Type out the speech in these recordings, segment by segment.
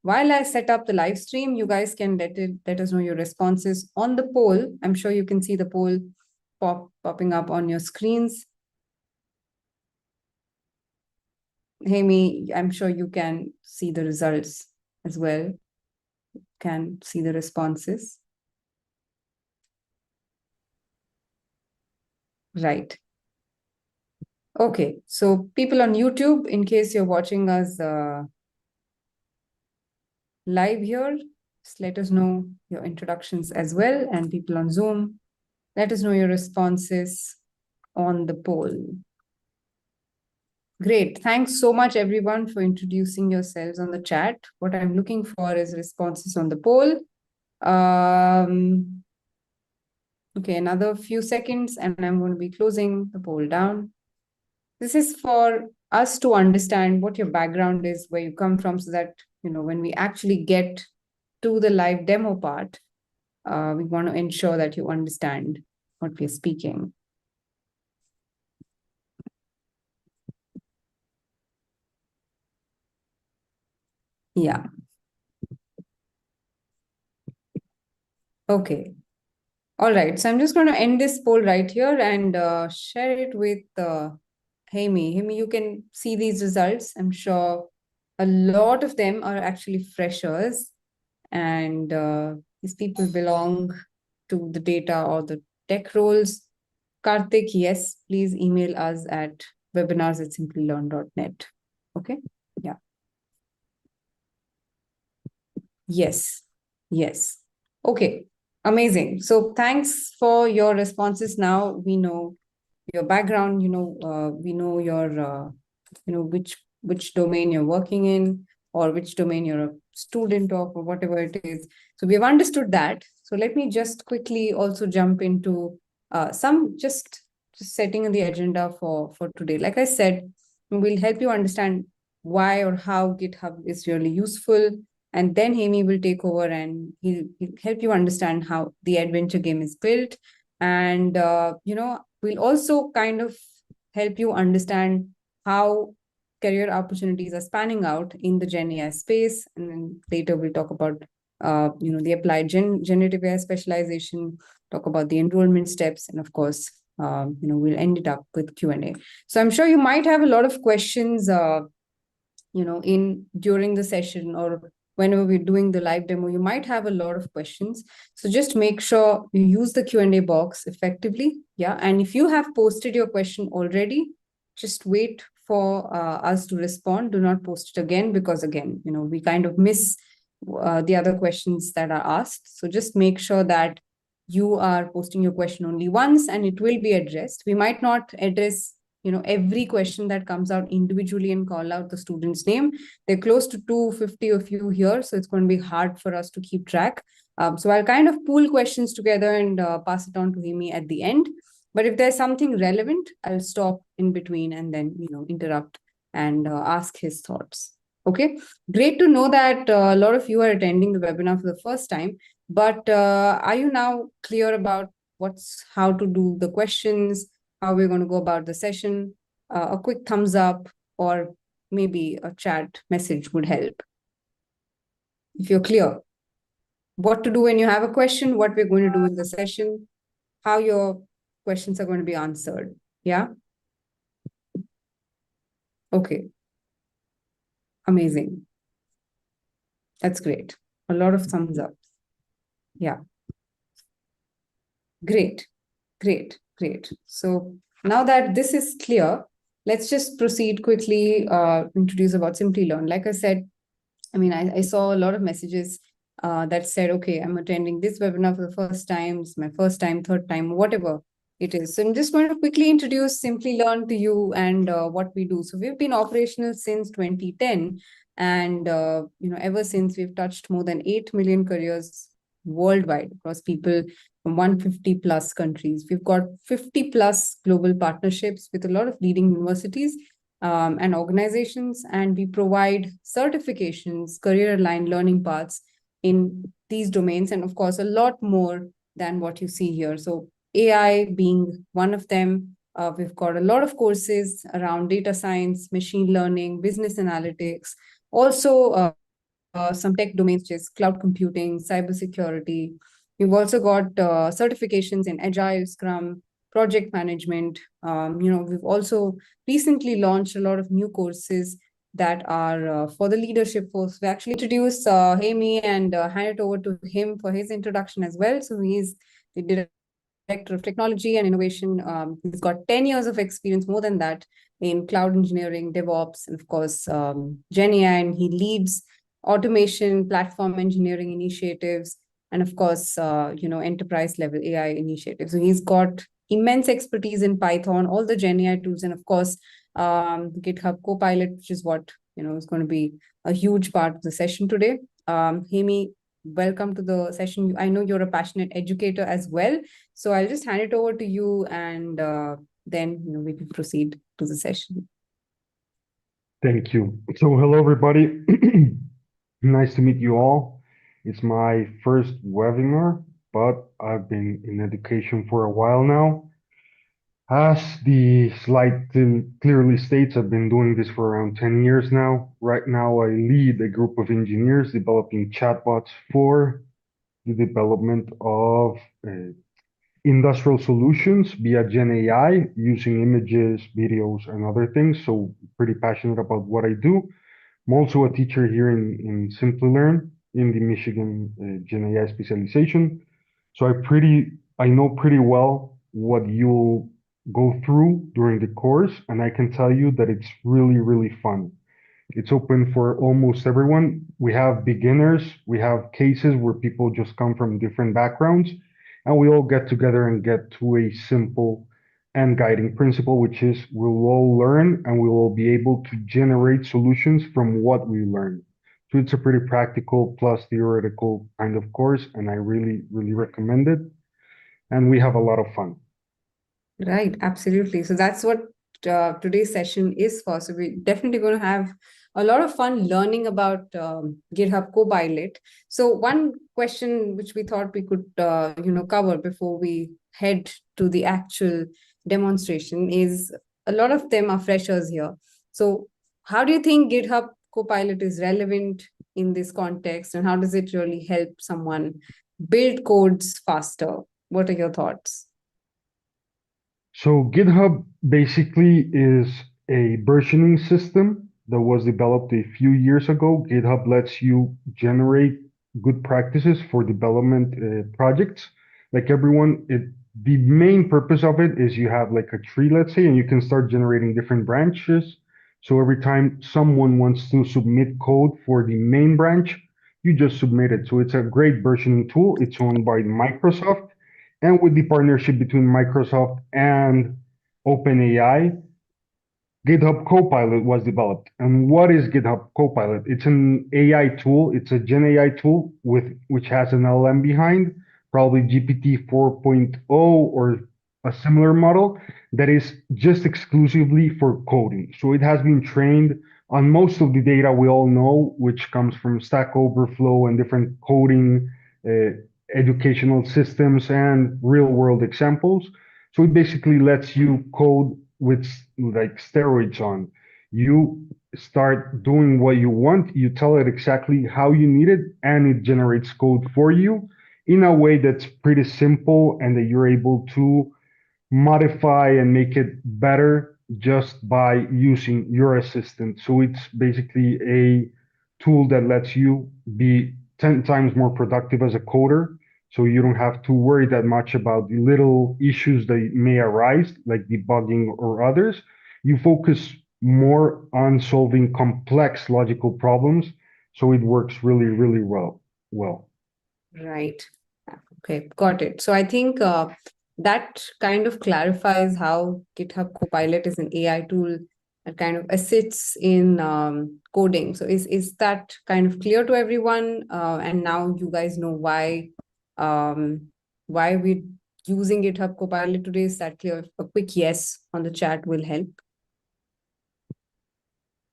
while I set up the live stream, you guys can let us know your responses on the poll. I'm sure you can see the poll popping up on your screens. Jaime, I'm sure you can see the results as well. Can see the responses. Right. Okay, so people on YouTube, in case you're watching us live here, just let us know your introductions as well. And people on Zoom, let us know your responses on the poll. Great. Thanks so much, everyone, for introducing yourselves on the chat. What I'm looking for is responses on the poll. Okay, another few seconds, and I'm going to be closing the poll down. This is for us to understand what your background is, where you come from, so that, when we actually get to the live demo part, we want to ensure that you understand what we're speaking. Yeah. Okay. All right. So I'm just going to end this poll right here and share it with Jaime. Jaime, you can see these results. I'm sure a lot of them are actually freshers, and these people belong to the data or the tech roles. Karthik, yes, please email us at webinars@simplilearn.net. Okay? Yeah. Yes. Yes. Okay. Amazing. So thanks for your responses. Now we know your background, we know your, which domain you're working in, or which domain you're a student of, or whatever it is. So we've understood that. So let me just quickly also jump into some just setting the agenda for today. Like I said, we'll help you understand why or how GitHub is really useful. And then Jaime will take over and he'll help you understand how the adventure game is built. And, we'll also kind of help you understand how career opportunities are spanning out in the GenAI space. And then later we'll talk about, the applied generative AI specialization, talk about the enrollment steps, and of course, we'll end it up with Q&A. So I'm sure you might have a lot of questions, during the session, or whenever we're doing the live demo, you might have a lot of questions. So just make sure you use the Q&A box effectively. Yeah. And if you have posted your question already, just wait for us to respond. Do not post it again, because again, we kind of miss the other questions that are asked. So just make sure that you are posting your question only once, and it will be addressed. We might not address every question that comes out individually and call out the student's name. They're close to 250 of you here, so it's going to be hard for us to keep track. So I'll kind of pool questions together and pass it on to Jaime at the end. But if there's something relevant, I'll stop in between and then, interrupt and ask his thoughts. Okay, great to know that a lot of you are attending the webinar for the first time. But are you now clear about how to do the questions, how we're going to go about the session? A quick thumbs up or maybe a chat message would help. If you're clear what to do when you have a question, what we're going to do in the session, how your questions are going to be answered. Yeah. Okay. Amazing. That's great. A lot of thumbs up. Yeah. Great. Great. Great. So now that this is clear, let's just proceed quickly, introduce about Simplilearn. Like I said, I saw a lot of messages that said, okay, I'm attending this webinar for the first time. It's my first time, third time, whatever it is. So I'm just going to quickly introduce Simplilearn to you and what we do. So we've been operational since 2010. And, ever since, we've touched more than 8 million careers worldwide across people from 150 plus countries. We've got 50 plus global partnerships with a lot of leading universities and organizations, and we provide certifications, career-aligned learning paths in these domains, and of course, a lot more than what you see here. So AI being one of them, we've got a lot of courses around data science, machine learning, business analytics, also some tech domains, which is cloud computing, cybersecurity. We've also got certifications in Agile, Scrum, project management. We've also recently launched a lot of new courses that are for the leadership force. We actually introduced Jaime and hand it over to him for his introduction as well. So he's the Director of Technology and Innovation. He's got 10 years of experience, more than that, in cloud engineering, DevOps, and of course, GenAI, and he leads automation, platform engineering initiatives, and of course, enterprise level AI initiatives. So he's got immense expertise in Python, all the GenAI tools, and of course, GitHub Copilot, which is what is going to be a huge part of the session today. Jaime, welcome to the session. I know you're a passionate educator as well, so I'll just hand it over to you, and then we can proceed to the session. Thank you. So hello, everybody. Nice to meet you all. It's my first webinar, but I've been in education for a while now. As the slide clearly states, I've been doing this for around 10 years now. Right now, I lead a group of engineers developing chatbots for the development of industrial solutions via GenAI using images, videos, and other things. So pretty passionate about what I do. I'm also a teacher here in Simplilearn in the Michigan GenAI specialization. So I know pretty well what you'll go through during the course, and I can tell you that it's really, really fun. It's open for almost everyone. We have beginners, we have cases where people just come from different backgrounds, and we all get together and get to a simple and guiding principle, which is we'll all learn and we will be able to generate solutions from what we learn. So it's a pretty practical plus theoretical kind of course, and I really, really recommend it. And we have a lot of fun. Right, absolutely. So that's what today's session is for. So we're definitely going to have a lot of fun learning about GitHub Copilot. So one question which we thought we could cover before we head to the actual demonstration is, a lot of them are freshers here. So how do you think GitHub Copilot is relevant in this context, and how does it really help someone build codes faster? What are your thoughts? So GitHub basically is a versioning system that was developed a few years ago. GitHub lets you generate good practices for development projects. Like the main purpose of it is you have like a tree, let's say, and you can start generating different branches. So every time someone wants to submit code for the main branch, you just submit it. So it's a great versioning tool. It's owned by Microsoft. And with the partnership between Microsoft and OpenAI, GitHub Copilot was developed. And what is GitHub Copilot? It's an AI tool. It's a Gen AI tool which has an LM behind, probably GPT 4.0 or a similar model that is just exclusively for coding. So it has been trained on most of the data we all know, which comes from Stack Overflow and different coding educational systems and real world examples. So it basically lets you code with like steroids on. You start doing what you want, you tell it exactly how you need it, and it generates code for you in a way that's pretty simple and that you're able to modify and make it better just by using your assistant. So it's basically a tool that lets you be 10 times more productive as a coder. So you don't have to worry that much about the little issues that may arise, like debugging or others. You focus more on solving complex logical problems. So it works really, really well. Right. Okay, got it. So I think that kind of clarifies how GitHub Copilot is an AI tool that kind of assists in coding. So is that kind of clear to everyone? And now you guys know why we're using GitHub Copilot today. Is that clear? A quick yes on the chat will help,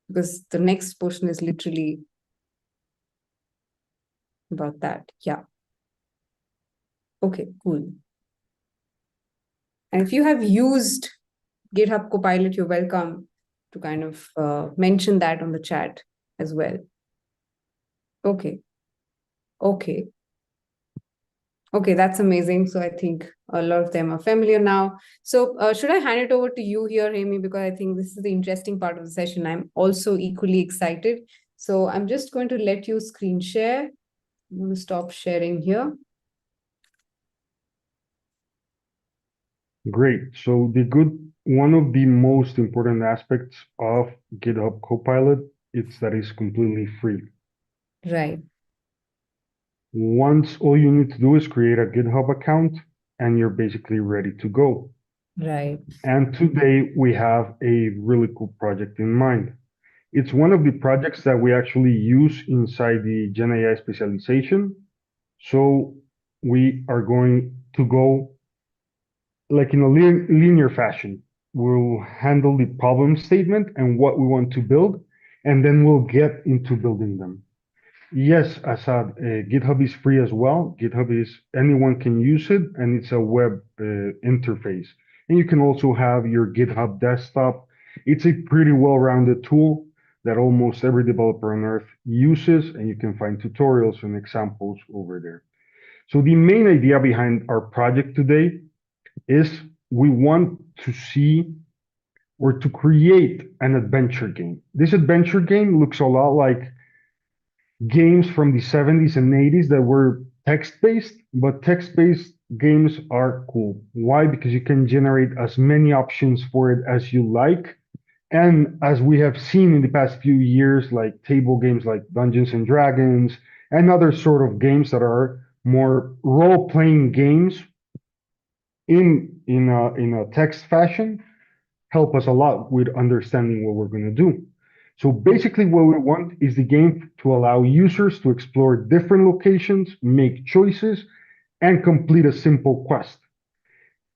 because the next portion is literally about that. Yeah. Okay, cool. And if you have used GitHub Copilot, you're welcome to kind of mention that on the chat as well. Okay. Okay. Okay, that's amazing. So I think a lot of them are familiar now. So should I hand it over to you here, Amy? Because I think this is the interesting part of the session. I'm also equally excited. So I'm just going to let you screen share. I'm going to stop sharing here. Great. So one of the most important aspects of GitHub Copilot is that it's completely free. Right. Once all you need to do is create a GitHub account and you're basically ready to go. Right. And today we have a really cool project in mind. It's one of the projects that we actually use inside the GenAI specialization. So we are going to go like in a linear fashion. We'll handle the problem statement and what we want to build, and then we'll get into building them. Yes, Asad, GitHub is free as well. GitHub is anyone can use it, and it's a web interface. And you can also have your GitHub desktop. It's a pretty well-rounded tool that almost every developer on earth uses, and you can find tutorials and examples over there. So the main idea behind our project today is we want to see or to create an adventure game. This adventure game looks a lot like games from the 70s and 80s that were text-based, but text-based games are cool. Why? Because you can generate as many options for it as you like. And as we have seen in the past few years, like table games like Dungeons and Dragons and other sort of games that are more role-playing games in a text fashion, help us a lot with understanding what we're going to do. So basically what we want is the game to allow users to explore different locations, make choices, and complete a simple quest.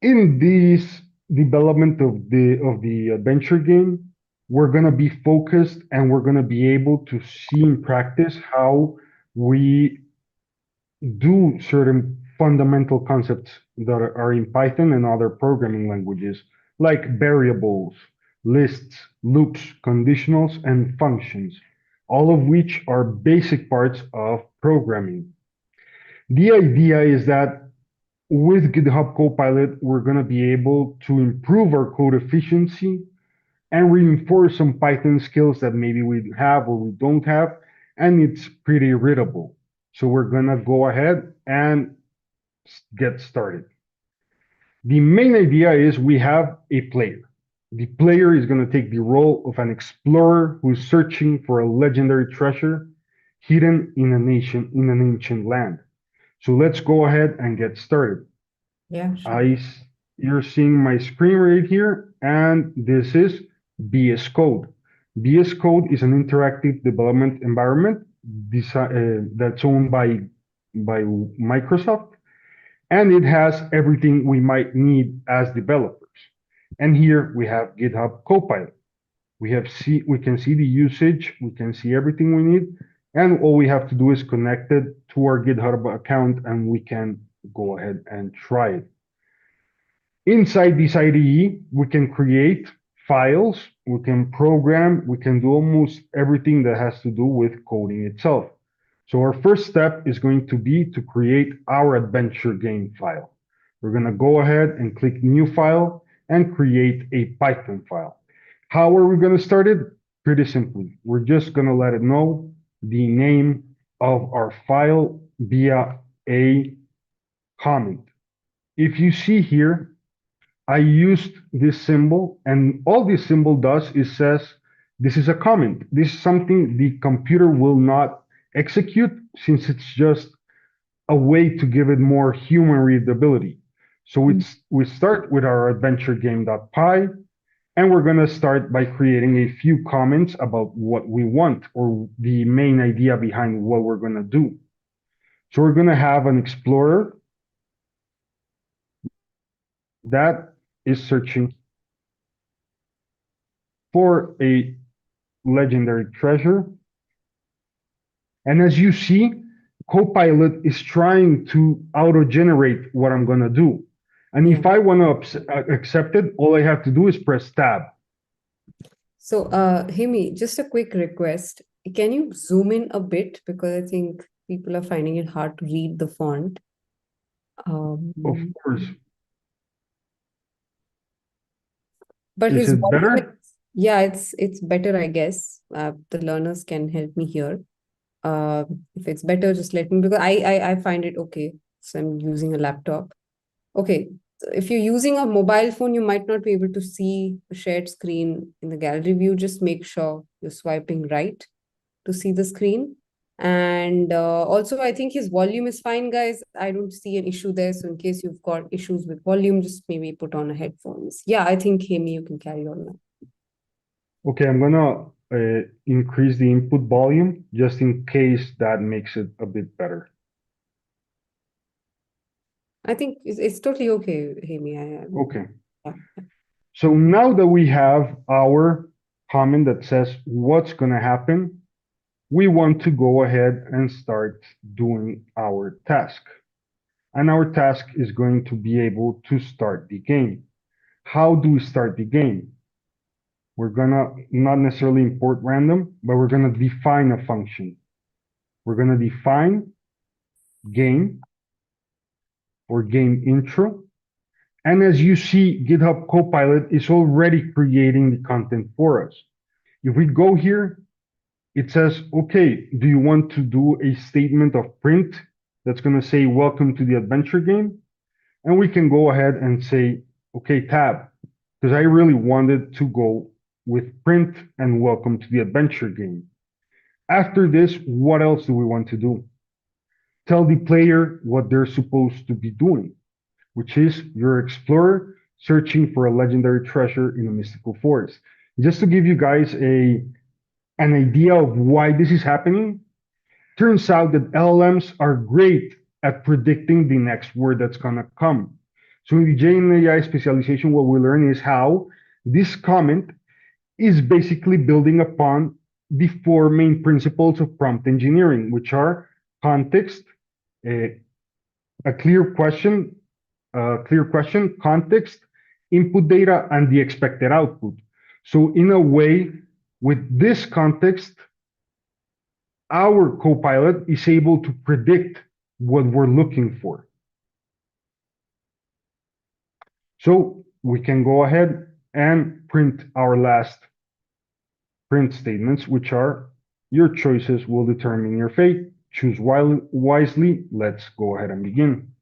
In this development of the adventure game, we're going to be focused and we're going to be able to see in practice how we do certain fundamental concepts that are in Python and other programming languages, like variables, lists, loops, conditionals, and functions, all of which are basic parts of programming. The idea is that with GitHub Copilot, we're going to be able to improve our code efficiency and reinforce some Python skills that maybe we have or we don't have, and it's pretty readable. So we're gonna go ahead and get started. The main idea is we have a player. The player is gonna take the role of an explorer who's searching for a legendary treasure hidden in an ancient land. So let's go ahead and get started. Yeah, sure. You're seeing my screen right here, and this is VS Code. VS Code is an interactive development environment that's owned by Microsoft, and it has everything we might need as developers. And here we have GitHub Copilot. We can see the usage, we can see everything we need, and all we have to do is connect it to our GitHub account, and we can go ahead and try it. Inside this IDE, we can create files, we can program, we can do almost everything that has to do with coding itself. So our first step is going to be to create our adventure game file. We're going to go ahead and click New File and create a Python file. How are we going to start it? Pretty simply. We're just going to let it know the name of our file via a comment. If you see here, I used this symbol, and all this symbol does is says, this is a comment. This is something the computer will not execute since it's just a way to give it more human readability. So we start with our adventure game.py, and we're going to start by creating a few comments about what we want or the main idea behind what we're going to do. So we're going to have an explorer that is searching for a legendary treasure. And as you see, Copilot is trying to auto-generate what I'm going to do. And if I want to accept it, all I have to do is press tab. So, Himi, just a quick request. Can you zoom in a bit? Because I think people are finding it hard to read the font. Of course. But Is his it volume, better? yeah, it's better, I guess. The learners can help me here. If it's better, just let me, because I find it okay. So I'm using a laptop. Okay. So if you're using a mobile phone, you might not be able to see a shared screen in the gallery view. Just make sure you're swiping right to see the screen. And also, I think his volume is fine, guys. I don't see an issue there. So in case you've got issues with volume, just maybe put on a headphones. Yeah, I think, Hemi, you can carry on now. Okay, I'm gonna increase the input volume just in case that makes it a bit better. I think it's totally okay, Hemi. Okay. Yeah. So now that we have our comment that says what's gonna happen, we want to go ahead and start doing our task. And our task is going to be able to start the game. How do we start the game? We're gonna not necessarily import random, but we're gonna define a function. We're gonna define game or game intro. And as you see, GitHub Copilot is already creating the content for us. If we go here, it says, okay, do you want to do a statement of print that's going to say, welcome to the adventure game? And we can go ahead and say, okay, tab, because I really wanted to go with print and welcome to the adventure game. After this, what else do we want to do? Tell the player what they're supposed to be doing, which is your explorer searching for a legendary treasure in a mystical forest. Just to give you guys an idea of why this is happening, turns out that LLMs are great at predicting the next word that's going to come. So in the GenAI specialization, what we learn is how this comment is basically building upon the four main principles of prompt engineering, which are context, a, a clear question, context, input data, and the expected output. So in a way, with this context, our copilot is able to predict what we're looking for. So we can go ahead and print our last print statements, which are your choices will determine your fate. Choose wisely. Let's go ahead and begin.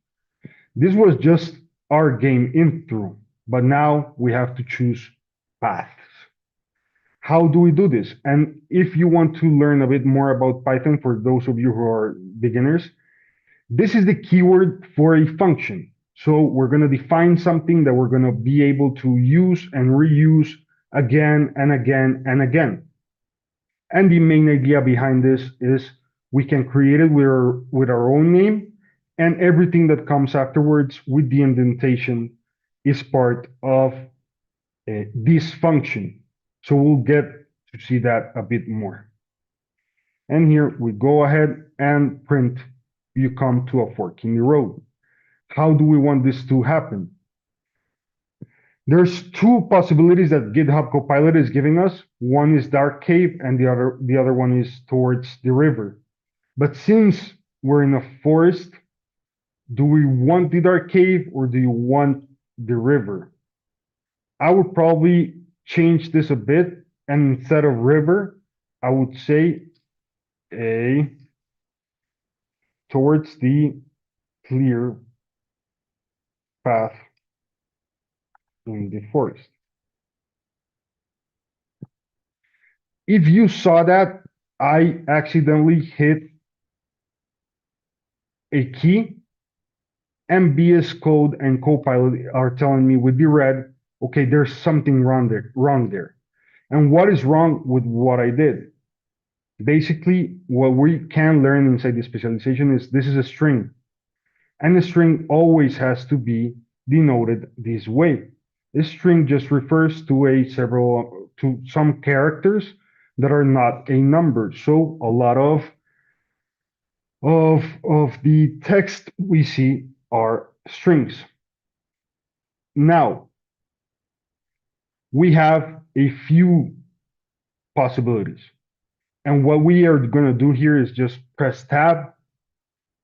This was just our game intro, but now we have to choose paths. How do we do this? And if you want to learn a bit more about Python, for those of you who are beginners, this is the keyword for a function. So we're going to define something that we're going to be able to use and reuse again and again and again. And the main idea behind this is we can create it with our own name, and everything that comes afterwards with the indentation is part of this function. So we'll get to see that a bit more. And here we go ahead and print, you come to a fork in the road. How do we want this to happen? There's two possibilities that GitHub Copilot is giving us. One is dark cave and the other one is towards the river. But since we're in a forest, do we want the dark cave or do you want the river? I would probably change this a bit, and instead of river, I would say a towards the clear path in the forest. If you saw that, I accidentally hit a key, and VS Code and Copilot are telling me with the red, okay, there's something wrong there. And what is wrong with what I did? Basically, what we can learn inside the specialization is this is a string. And a string always has to be denoted this way. A string just refers to some characters that are not a number. So a lot of the text we see are strings. Now, we have a few possibilities. And what we are going to do here is just press tab,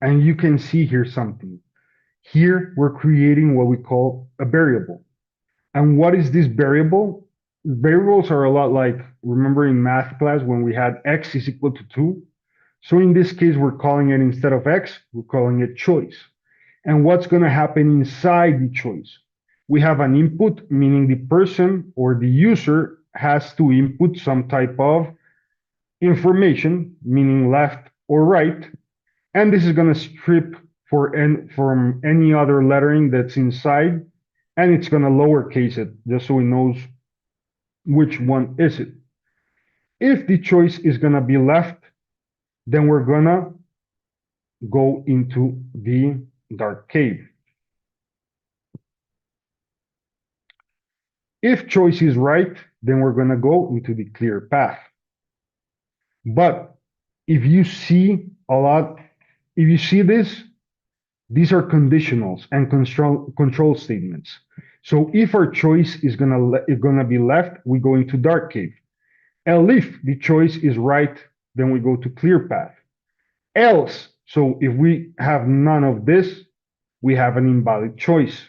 and you can see here something. Here, we're creating what we call a variable. And what is this variable? Variables are a lot like, remember in math class when we had x is equal to 2? So in this case, we're calling it, instead of x, we're calling it choice. And what's going to happen inside the choice? We have an input, meaning the person or the user has to input some type of information, meaning left or right. And this is going to strip from any other lettering that's inside, and it's going to lowercase it just so it knows which one is it. If the choice is going to be left, then we're going to go into the dark cave. If choice is right, then we're going to go into the clear path. But if you see this, these are conditionals and control statements. So if our choice is gonna be left, we go into dark cave. And if the choice is right, then we go to clear path. Else, so if we have none of this, we have an invalid choice.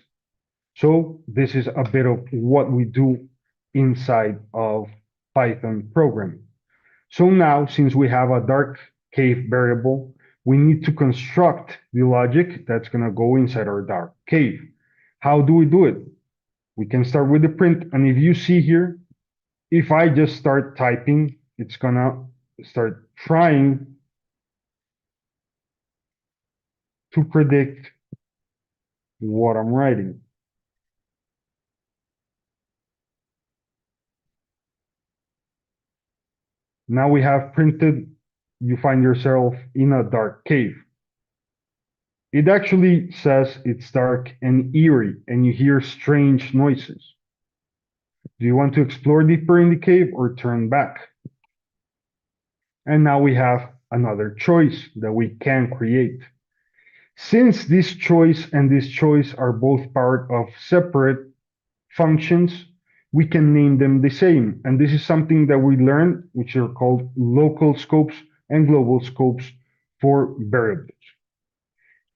So this is a bit of what we do inside of Python programming. So now, since we have a dark cave variable, we need to construct the logic that's going to go inside our dark cave. How do we do it? We can start with the print. And if you see here, if I just start typing, it's going to start trying to predict what I'm writing. Now we have printed, you find yourself in a dark cave. It actually says it's dark and eerie, and you hear strange noises. Do you want to explore deeper in the cave or turn back? And now we have another choice that we can create. Since this choice and this choice are both part of separate functions, we can name them the same. And this is something that we learned, which are called local scopes and global scopes for variables.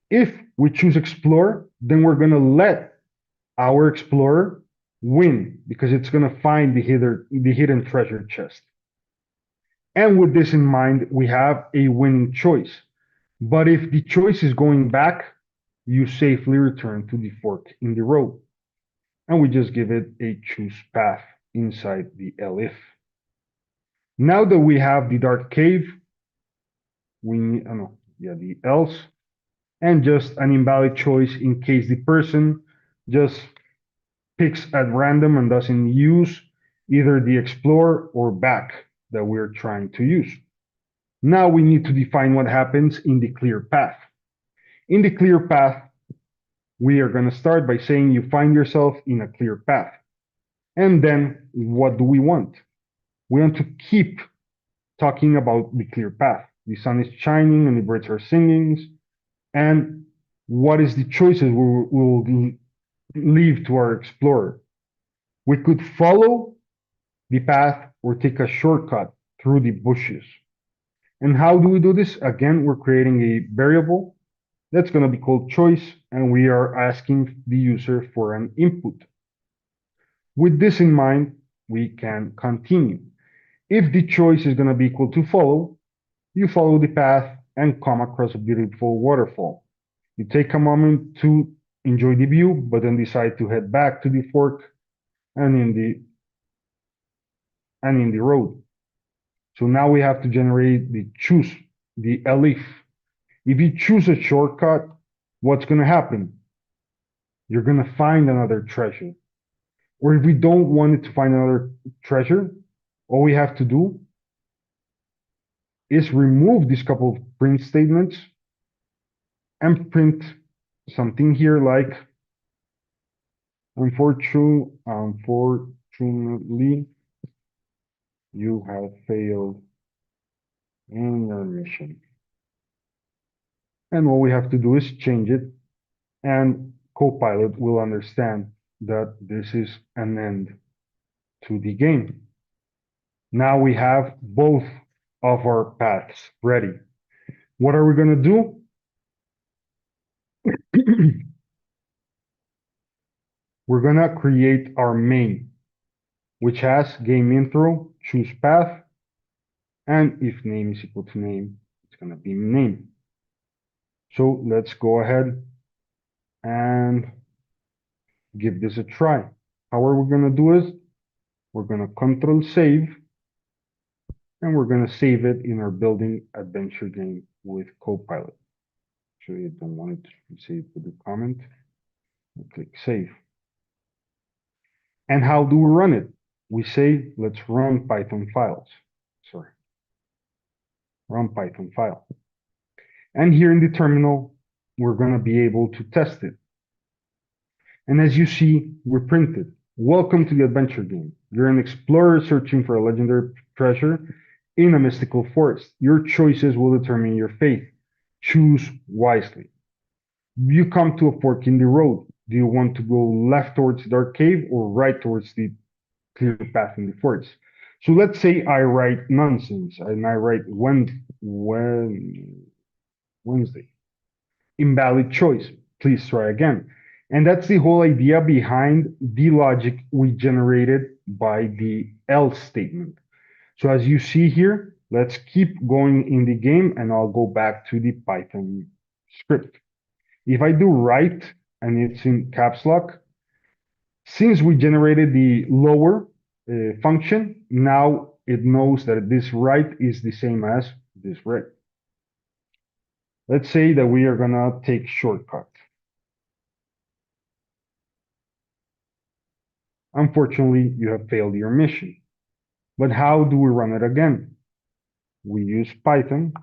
If we choose explore, then we're going to let our explorer win because it's going to find the hidden treasure chest. And with this in mind, we have a winning choice. But if the choice is going back, you safely return to the fork in the road. And we just give it a choose path inside the elif. Now that we have the dark cave, we need, the else, and just an invalid choice in case the person just picks at random and doesn't use either the explore or back that we're trying to use. Now we need to define what happens in the clear path. In the clear path, we are going to start by saying you find yourself in a clear path. And then what do we want? We want to keep talking about the clear path. The sun is shining and the birds are singing. And what is the choices we will leave to our explorer? We could follow the path or take a shortcut through the bushes. And how do we do this? Again, we're creating a variable that's going to be called choice, and we are asking the user for an input. With this in mind, we can continue. If the choice is going to be equal to follow, you follow the path and come across a beautiful waterfall. You take a moment to enjoy the view, but then decide to head back to the fork and in the road. So now we have to generate the choose, the elif. If you choose a shortcut, what's going to happen? You're going to find another treasure. Or if we don't want it to find another treasure, all we have to do is remove this couple of print statements and print something here like, unfortunately, you have failed in your mission. And all we have to do is change it, and Copilot will understand that this is an end to the game. Now we have both of our paths ready. What are we going to do? We're going to create our main, which has game intro, choose path, and if name is equal to name, it's going to be name. So let's go ahead and give this a try. How are we going to do is we're going to control save, and we're going to save it in our building adventure game with Copilot. Actually, I don't want it to be saved with the comment. I'll click save. And how do we run it? We say, let's run Python files. Sorry, run Python file. And here in the terminal, we're going to be able to test it. And as you see, we're printed. Welcome to the adventure game. You're an explorer searching for a legendary treasure in a mystical forest. Your choices will determine your fate. Choose wisely. You come to a fork in the road. Do you want to go left towards the dark cave or right towards the clear path in the forest? So let's say I write nonsense and I write Wednesday. Invalid choice. Please try again. And that's the whole idea behind the logic we generated by the else statement. So as you see here, let's keep going in the game and I'll go back to the Python script. If I do write and it's in caps lock, since we generated the lower function, now it knows that this write is the same as this read. Let's say that we are gonna take shortcut. Unfortunately, you have failed your mission. But how do we run it again? We use Python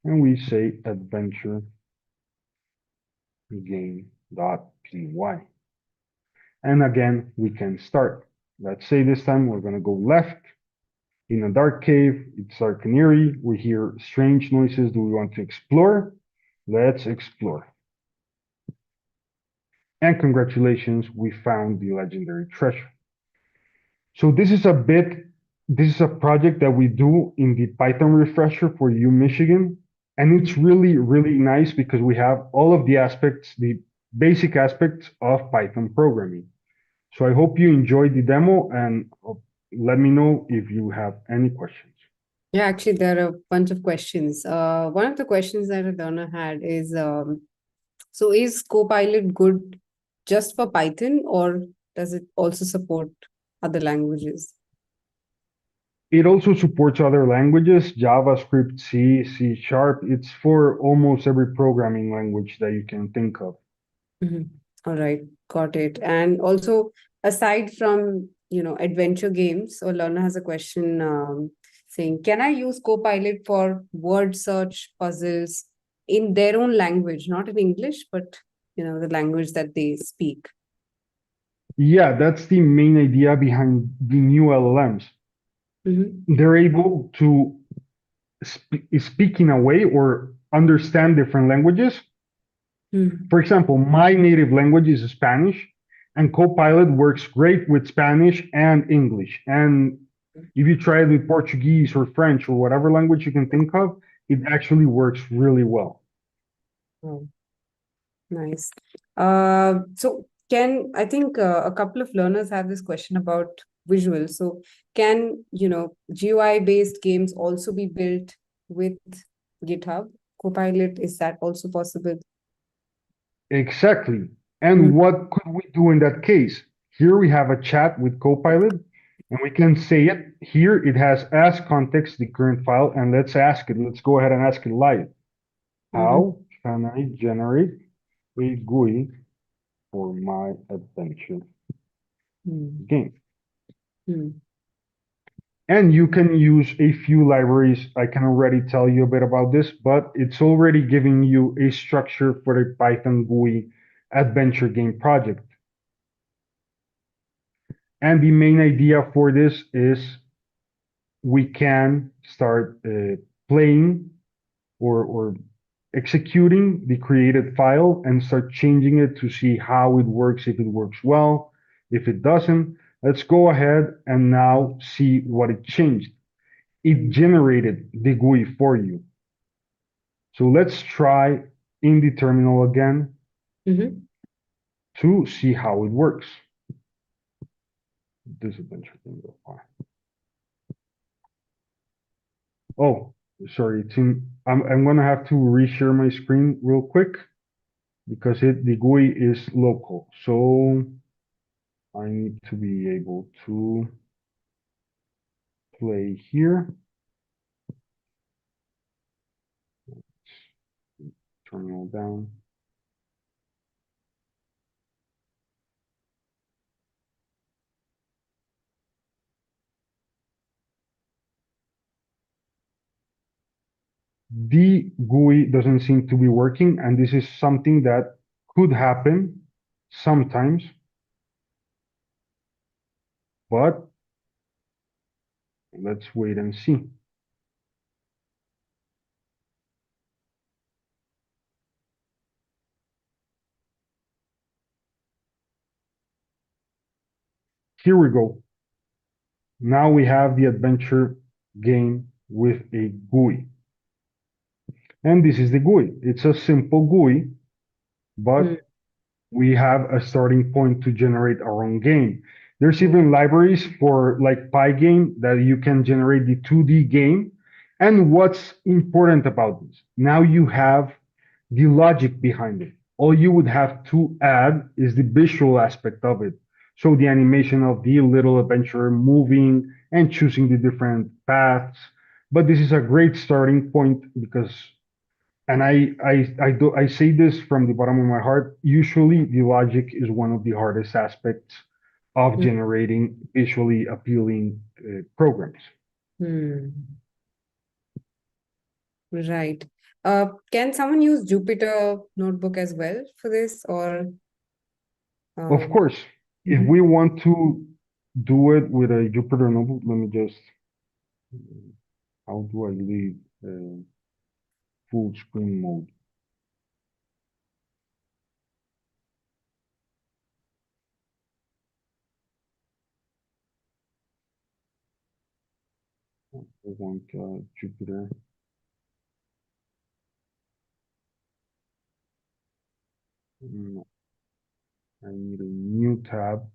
and we say adventure game.py. And again, we can start. Let's say this time we're gonna go left in a dark cave. It's dark and eerie. We hear strange noises. Do we want to explore? Let's explore. And congratulations, we found the legendary treasure. So this is a project that we do in the Python refresher for U Michigan. And it's really, really nice because we have all of the aspects, the basic aspects of Python programming. So I hope you enjoyed the demo and let me know if you have any questions. Yeah, actually, there are a bunch of questions. One of the questions that Adana had is, so is Copilot good just for Python or does it also support other languages? It also supports other languages, JavaScript, C, C Sharp. It's for almost every programming language that you can think of. All right, got it. And also, aside from, adventure games, so learner has a question saying, can I use Copilot for word search puzzles in their own language, not in English, but, the language that they speak? Yeah, that's the main idea behind the new LLMs. They're able to speak in a way or understand different languages. For example, my native language is Spanish, and Copilot works great with Spanish and English. And if you try it with Portuguese or French or whatever language you can think of, it actually works really well. Oh, nice. So I think a couple of learners have this question about visuals. So can, GUI-based games also be built with GitHub Copilot? Is that also possible? Exactly. And what could we do in that case? Here we have a chat with Copilot, and we can say it. Here it has as context the current file, and let's ask it. Let's go ahead and ask it live. How can I generate a GUI for my adventure game? And you can use a few libraries. I can already tell you a bit about this, but it's already giving you a structure for the Python GUI adventure game project. And the main idea for this is we can start playing or executing the created file and start changing it to see how it works, if it works well, if it doesn't. Let's go ahead and now see what it changed. it generated the GUI for you. So let's try in the terminal again to see how it works. This adventure can go far. Oh, sorry, I'm gonna have to reshare my screen real quick because the GUI is local. So I need to be able to play here. Terminal down. The GUI doesn't seem to be working, and this is something that could happen sometimes, but let's wait and see. Here we go. Now we have the adventure game with a GUI. And this is the GUI. It's a simple GUI, but we have a starting point to generate our own game. There's even libraries for like Pygame that you can generate the 2D game. And what's important about this? Now you have the logic behind it. All you would have to add is the visual aspect of it. So the animation of the little adventurer moving and choosing the different paths. But this is a great starting point because, and I say this from the bottom of my heart, usually the logic is one of the hardest aspects of generating visually appealing programs. Right. Can someone use Jupyter Notebook as well for this, or? Of course, if we want to do it with a Jupyter Notebook, let me just, how do I leave full screen mode? I want Jupyter. No, I need a new tab.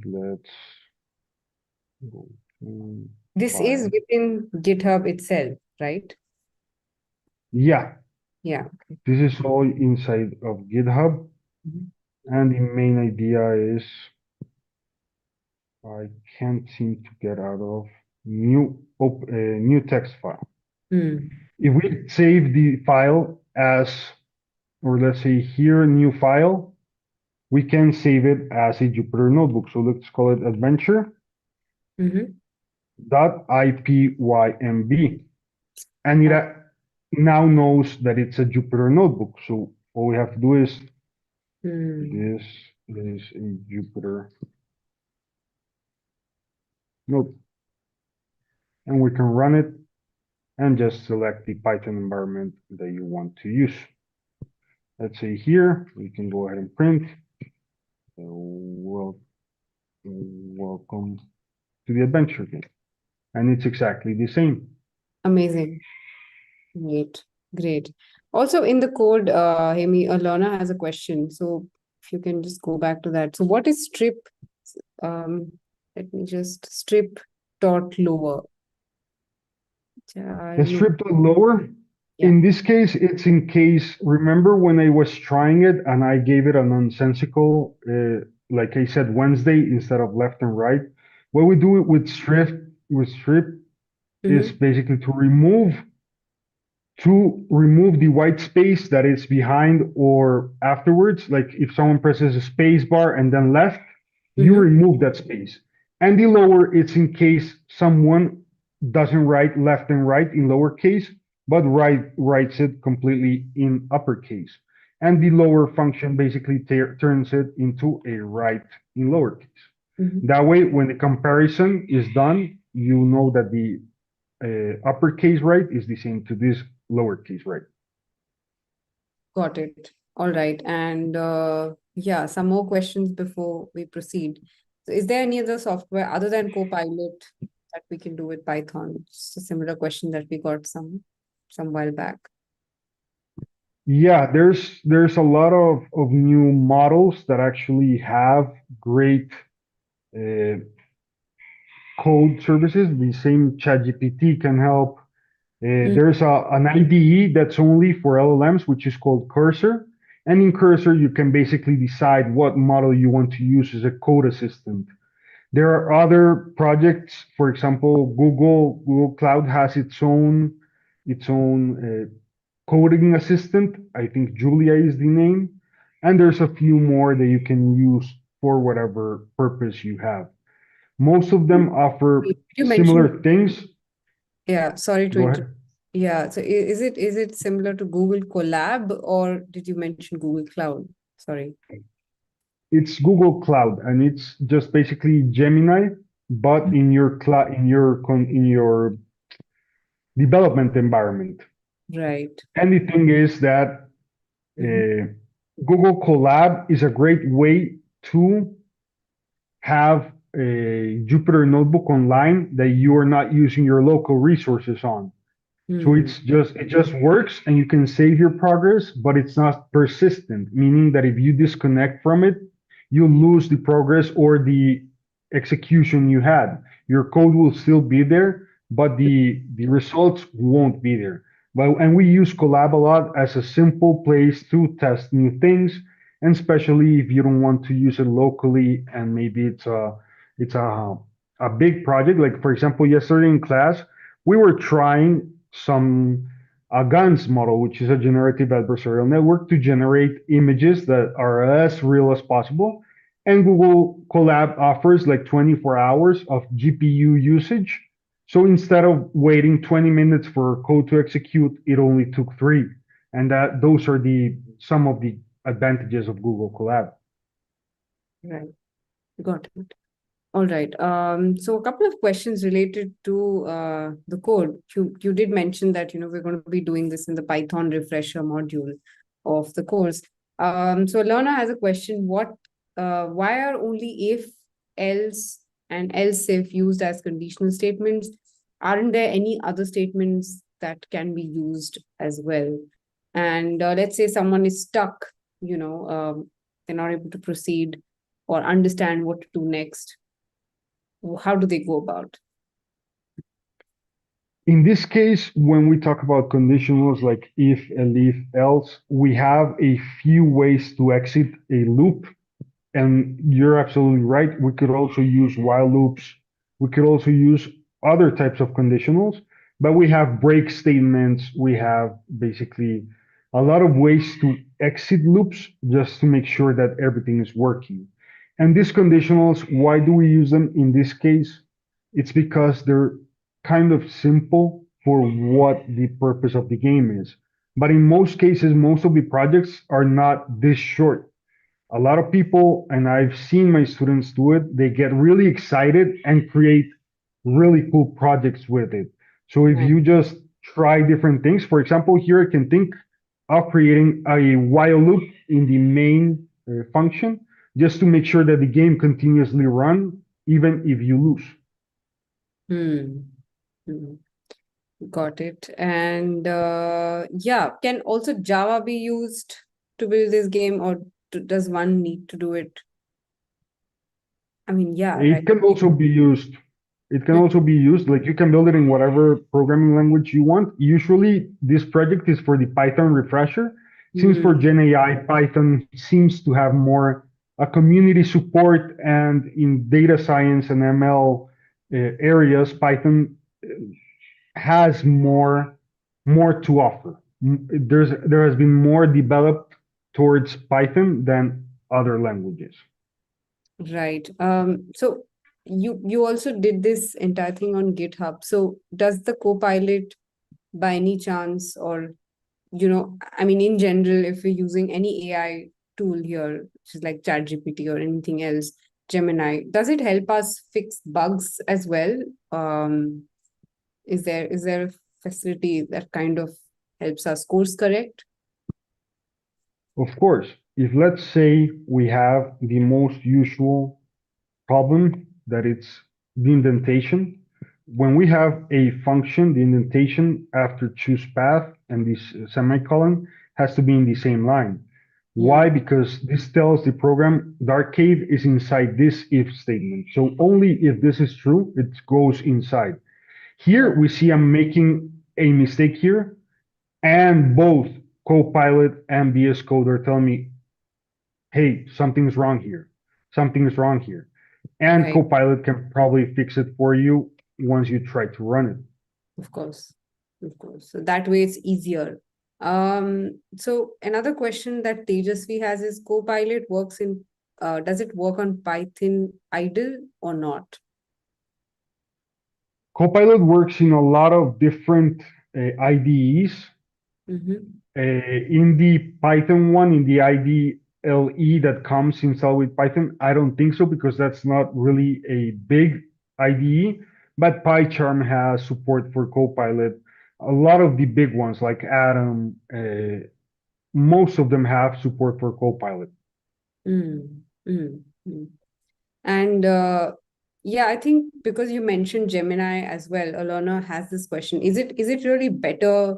Let's go. This is within GitHub itself, right? Yeah. Yeah. This is all inside of GitHub. And the main idea is I can't seem to get out of new text file. If we save the file as, or let's say here, new file, we can save it as a Jupyter Notebook. So let's call it adventure. .ipymb. And it now knows that it's a Jupyter Notebook. So all we have to do is this is a Jupyter Notebook. And we can run it and just select the Python environment that you want to use. Let's say here, we can go ahead and print. Welcome to the adventure game. And it's exactly the same. Amazing. Great. Also in the code, Jaime, Alana has a question. So if you can just go back to that. So what is strip? Let me just strip dot lower. The strip dot lower, in this case, it's in case, remember when I was trying it and I gave it a nonsensical, like I said, Wednesday instead of left and right. What we do with strip is basically to remove the white space that is behind or afterwards. Like if someone presses a space bar and then left, you remove that space. And the lower, it's in case someone doesn't write left and right in lowercase, but writes it completely in uppercase. And the lower function basically turns it into a right in lowercase. That way, when the comparison is done, you know that the uppercase right is the same to this lowercase right. Got it. All right. And Yeah, some more questions before we proceed. So is there any other software other than Copilot that we can do with Python? Just a similar question that we got some while back. Yeah, there's a lot of new models that actually have great uh, code services. The same ChatGPT can help. Mm, There's an IDE that's only for LLMs, which is called Cursor. And in Cursor, you can basically decide what model you want to use as a code assistant. There are other projects. For example, Google Cloud has its own coding assistant. I think Julia is the name. And there's a few more that you can use for whatever purpose you have. Most of them offer You mentioned, similar things. yeah, sorry to Go interrupt. ahead. Yeah, so is it similar to Google Colab or did you mention Google Cloud? Sorry. It's Google Cloud, and it's just basically Gemini, but in your in your development environment. Right. And the thing is that Mhm. uh, Google Colab is a great way to have a Jupyter notebook online that you are not using your local resources on. So Hmm. it just works and you can save your progress, but it's not persistent, meaning that if you disconnect from it, you lose the progress or the execution you had. Your code will still be there, but the results won't be there. But and we use Collab a lot as a simple place to test new things, and especially if you don't want to use it locally and maybe it's a big project. Like for example, yesterday in class, we were trying some a GANs model, which is a generative adversarial network, to generate images that are as real as possible. And Google Colab offers like 24 hours of GPU usage. So instead of waiting 20 minutes for code to execute, it only took 3. And that those are the some of the advantages of Google Colab. Right. Got it. All right. So a couple of questions related to the code. You did mention that, we're going to be doing this in the Python refresher module of the course. So Lorna has a question. Why are only if, else, and else if used as conditional statements? Aren't there any other statements that can be used as well? And let's say someone is stuck, they're not able to proceed or understand what to do next. How do they go about? In this case, when we talk about conditionals like if, else, we have a few ways to exit a loop. And you're absolutely right. We could also use while loops. We could also use other types of conditionals, but we have break statements. We have basically a lot of ways to exit loops just to make sure that everything is working. And these conditionals, why do we use them in this case? It's because they're kind of simple for what the purpose of the game is. But in most cases, most of the projects are not this short. A lot of people, and I've seen my students do it, they get really excited and create really cool projects with it. So if Right. you just try different things, for example, here I can think of creating a while loop in the main function just to make sure that the game continuously run even if you lose. Hmm. Hmm. Got it. And yeah, can also Java be used to build this game, or does one need to do it? I mean, yeah, right. It can also be used. It can also be used, like you can build it in whatever programming language you want. Usually, this project is for the Python refresher. Since for Hmm. GenAI, Python seems to have more a community support, and in data science and ML areas, Python has more to offer. There has been more developed towards Python than other languages. Right. So you also did this entire thing on GitHub. So does the Copilot by any chance, or I mean, in general, if we're using any AI tool here, which is like ChatGPT or anything else, Gemini, does it help us fix bugs as well? Is there a facility that kind of helps us course correct? Of course, if let's say we have the most usual problem that it's the indentation. When we have a function, the indentation after choose path and this semicolon has to be in the same line. Why? Yeah. Because this tells the program dark cave is inside this if statement. So only if this is true, it goes inside. Here Right. we see I'm making a mistake here, and both Copilot and VS Code are telling me, hey, something's wrong here. Something's wrong here. And Right. Copilot can probably fix it for you once you try to run it. Of course. Of course. So that way it's easier. So another question that Tejasvi has is Copilot works in does it work on Python idle or not? Copilot works in a lot of different IDEs. Mm-hmm. In the Python one, in the IDLE that comes installed with Python, I don't think so because that's not really a big IDE. But PyCharm has support for Copilot. A lot of the big ones like Atom, most of them have support for Copilot. Mm, mm, mm. And yeah, I think because you mentioned Gemini as well, Alana has this question. Is it really better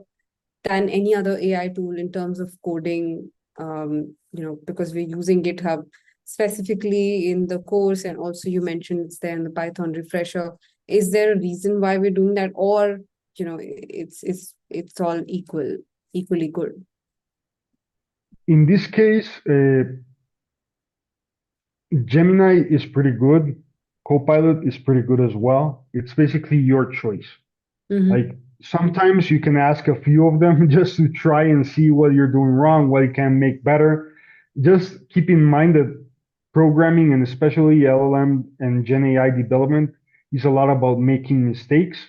than any other AI tool in terms of coding? Because we're using GitHub specifically in the course, and also you mentioned it's there in the Python refresher. Is there a reason why we're doing that, or it's all equally good? In this case, Gemini is pretty good. Copilot is pretty good as well. It's basically your choice. Mm-hmm. Like sometimes you can ask a few of them just to try and see what you're doing wrong, what you can make better. Just keep in mind that programming and especially LLM and Gen AI development is a lot about making mistakes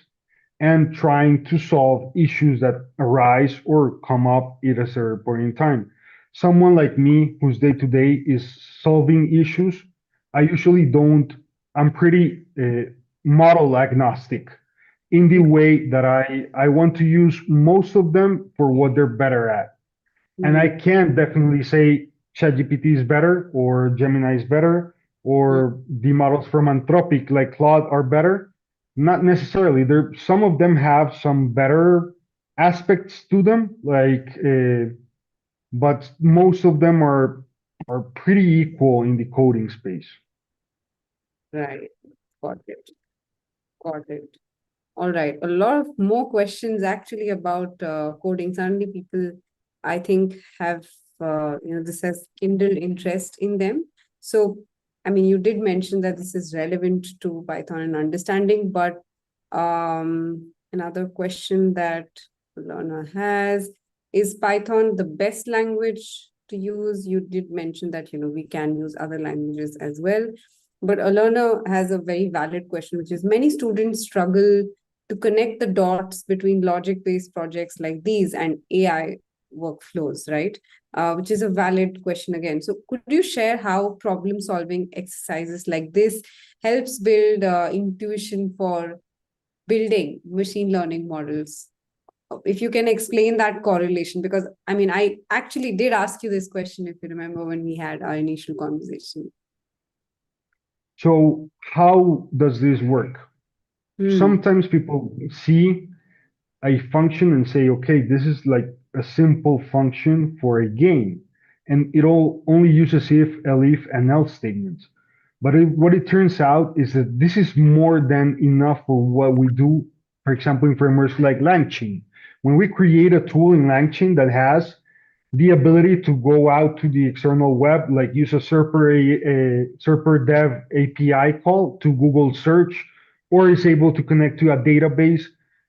and trying to solve issues that arise or come up at a certain point in time. Someone like me, whose day to day is solving issues, I usually don't, I'm pretty model agnostic in the way that I want to use most of them for what they're better at. And I Mm-hmm. can definitely say ChatGPT is better or Gemini is better or the models from Anthropic like Claude are better. Not necessarily. There, some of them have some better aspects to them, but most of them are pretty equal in the coding space. Right. Got it. Got it. All right. A lot of more questions actually about coding. Suddenly, people, I think, have this has kindled interest in them. So, I mean, you did mention that this is relevant to Python and understanding, but another question that learner has is Python the best language to use? You did mention that we can use other languages as well. But a learner has a very valid question, which is many students struggle to connect the dots between logic-based projects like these and AI workflows, right? Which is a valid question again. So could you share how problem-solving exercises like this helps build intuition for building machine learning models? If you can explain that correlation, because I mean, I actually did ask you this question, if you remember, when we had our initial conversation. So how does this work? Hmm. Sometimes people see a function and say, okay, this is like a simple function for a game, and it all only uses if, elif, and else statements. But what it turns out is that this is more than enough for what we do, for example, in frameworks like LangChain. When we create a tool in LangChain that has the ability to go out to the external web, like use a Serper Dev API call to Google search, or is able to connect to a database.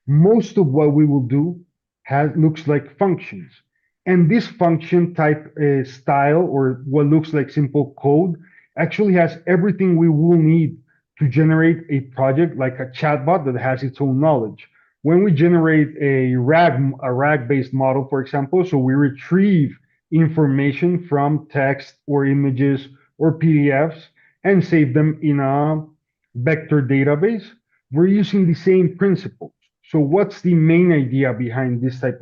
Most of what we will do looks like functions. And this function type style, or what looks like simple code, actually has everything we will need to generate a project like a chatbot that has its own knowledge. When we generate a RAG based model, for example, so we retrieve information from text or images or PDFs and save them in a vector database, we're using the same principles. So what's the main idea behind this type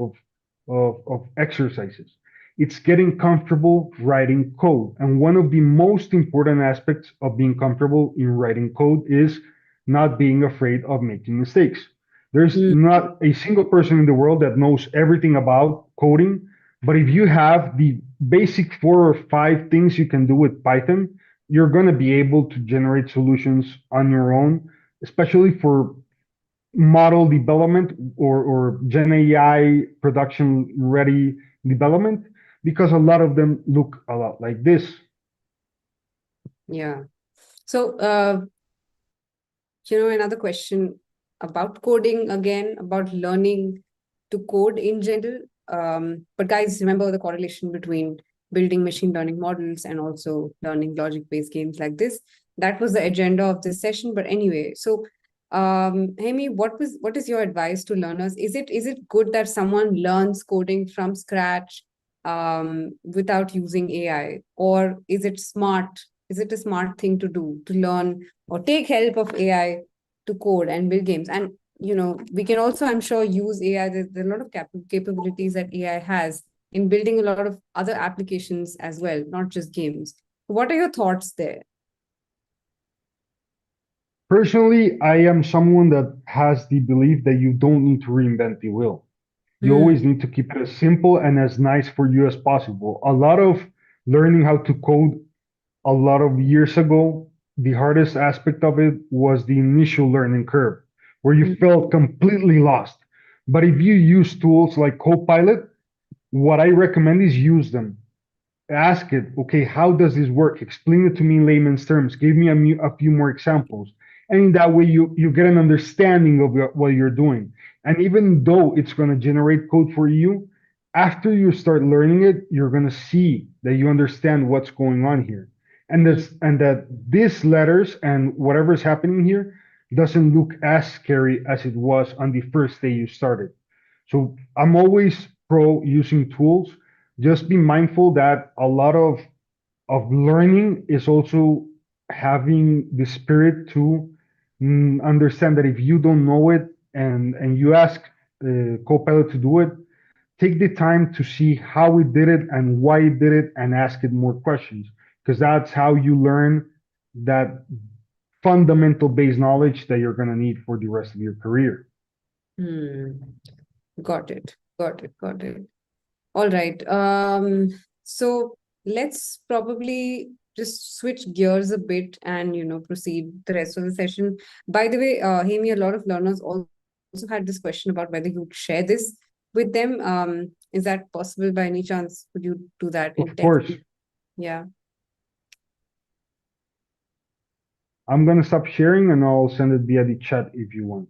of exercises? It's getting comfortable writing code. And one of the most important aspects of being comfortable in writing code is not being afraid of making mistakes. There's Mm, not a single person in the world that knows everything about coding, but if you have the basic 4 or 5 things you can do with Python, you're going to be able to generate solutions on your own, especially for model development or GenAI production ready development, because a lot of them look a lot like this. yeah. So, another question about coding again, about learning to code in general. But guys, remember the correlation between building machine learning models and also learning logic-based games like this. That was the agenda of this session. But anyway, so Jaime, what is your advice to learners? Is it good that someone learns coding from scratch without using AI, or is it smart? Is it a smart thing to do to learn or take help of AI to code and build games? And we can also, I'm sure, use AI. There are a lot of capabilities that AI has in building a lot of other applications as well, not just games. What are your thoughts there? Personally, I am someone that has the belief that you don't need to reinvent the wheel. You always Hmm. need to keep it as simple and as nice for you as possible. A lot of learning how to code a lot of years ago, the hardest aspect of it was the initial learning curve, where you Hmm. felt completely lost. But if you use tools like Copilot, what I recommend is use them. Ask it, okay, how does this work? Explain it to me in layman's terms. Give me a few more examples. And in that way, you get an understanding of what you're doing. And even though it's going to generate code for you, after you start learning it, you're going to see that you understand what's going on here. And that these letters and whatever's happening here doesn't look as scary as it was on the first day you started. So I'm always pro using tools. Just be mindful that a lot of learning is also having the spirit to understand that if you don't know it and you ask Copilot to do it, take the time to see how it did it and why it did it and ask it more questions, because that's how you learn that fundamental base knowledge that you're going to need for the rest of your career. Hmm. Got it. Got it. Got it. All right. So let's probably just switch gears a bit and proceed the rest of the session. By the way, Hemi, a lot of learners also had this question about whether you'd share this with them. Is that possible by any chance? Could you do that in Of text? course, Yeah. I'm going to stop sharing and I'll send it via the chat if you want.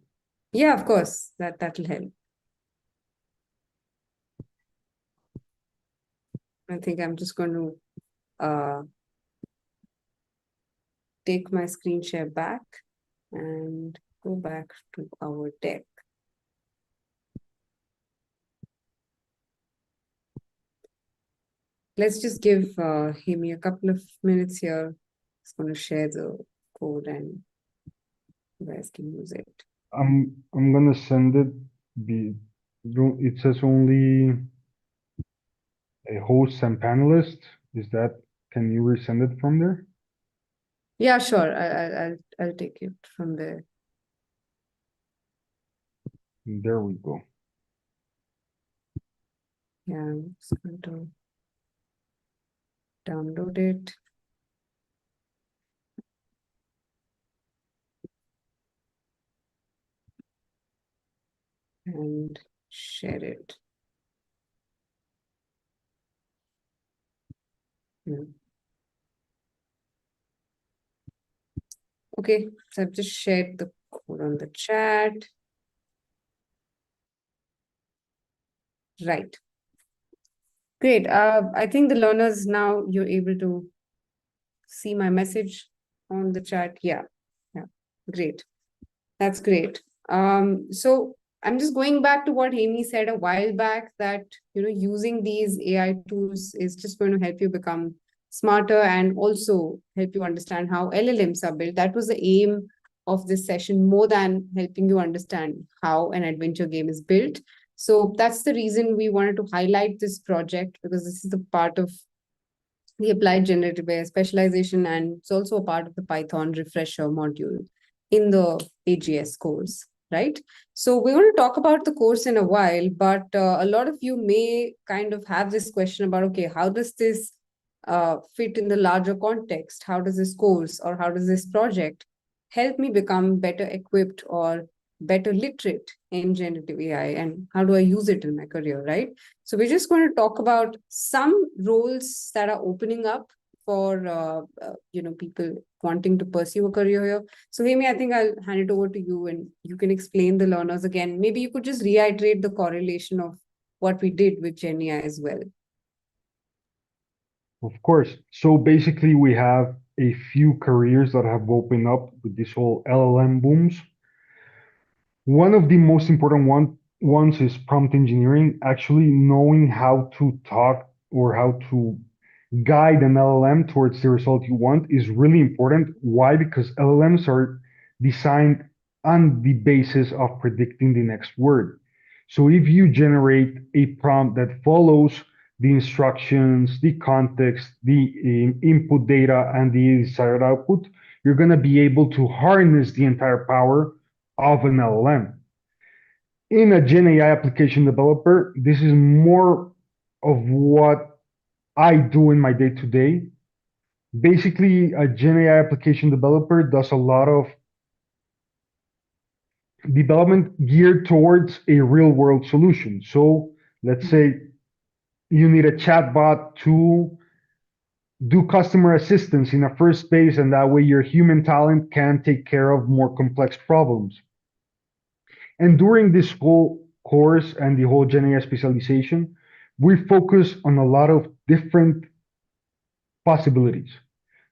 Yeah, of course. That'll help. I think I'm just going to take my screen share back and go back to our deck. Let's just give Hemi a couple of minutes here. Just going to share the code and you guys can use it. I'm gonna send it. It says only a host and panelist. Is that? Can you resend it from there? Yeah, sure. I'll take it from there. There we go. Yeah, I'm just going to download it. And share it. Yeah. Okay, so I've just shared the code on the chat. Right. Great. I think the learners now you're able to see my message on the chat. Yeah. Yeah. Great. That's great. So I'm just going back to what Amy said a while back that using these AI tools is just going to help you become smarter and also help you understand how LLMs are built. That was the aim of this session, more than helping you understand how an adventure game is built. So that's the reason we wanted to highlight this project, because this is the part of the applied generative AI specialization, and it's also a part of the Python refresher module in the AGS course, right? So we're going to talk about the course in a while, but a lot of you may kind of have this question about, okay, how does this fit in the larger context? How does this course or how does this project help me become better equipped or better literate in generative AI, and how do I use it in my career, right? So we're just going to talk about some roles that are opening up for people wanting to pursue a career here. So Amy, I think I'll hand it over to you, and you can explain the learners again. Maybe you could just reiterate the correlation of what we did with GenAI as well. Of course. So basically, we have a few careers that have opened up with this whole LLM booms. One of the most important ones is prompt engineering, actually knowing how to talk or how to guide an LLM towards the result you want is really important. Why? Because LLMs are designed on the basis of predicting the next word. So if you generate a prompt that follows the instructions, the context, the input data, and the desired output, you're going to be able to harness the entire power of an LLM. In a GenAI application developer, this is more of what I do in my day to day. Basically, a GenAI application developer does a lot of development geared towards a real world solution. So let's say you need a chatbot to do customer assistance in a first phase, and that way your human talent can take care of more complex problems. And during this whole course and the whole GenAI specialization, we focus on a lot of different possibilities.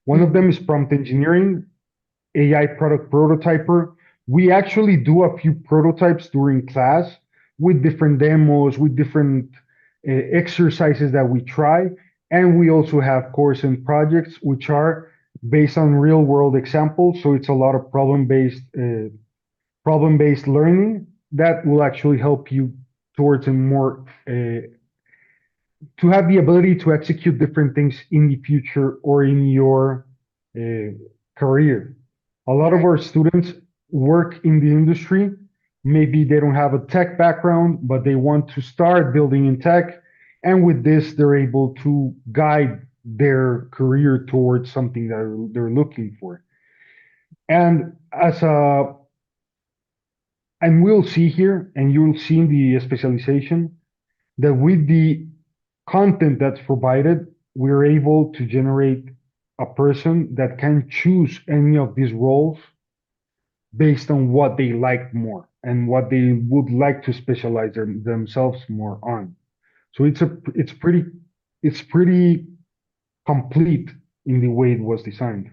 One of them is prompt engineering, AI product prototyper. We actually do a few prototypes during class with different demos, with different exercises that we try. And we also have course and projects, which are based on real world examples. So it's a lot of problem-based learning that will actually help you towards a more to have the ability to execute different things in the future or in your career. A lot of our students work in the industry. Maybe they don't have a tech background, but they want to start building in tech. And with this, they're able to guide their career towards something that they're looking for. And and we'll see here, and you'll see in the specialization, that with the content that's provided, we're able to generate a person that can choose any of these roles based on what they like more and what they would like to specialize themselves more on. So it's pretty complete in the way it was designed.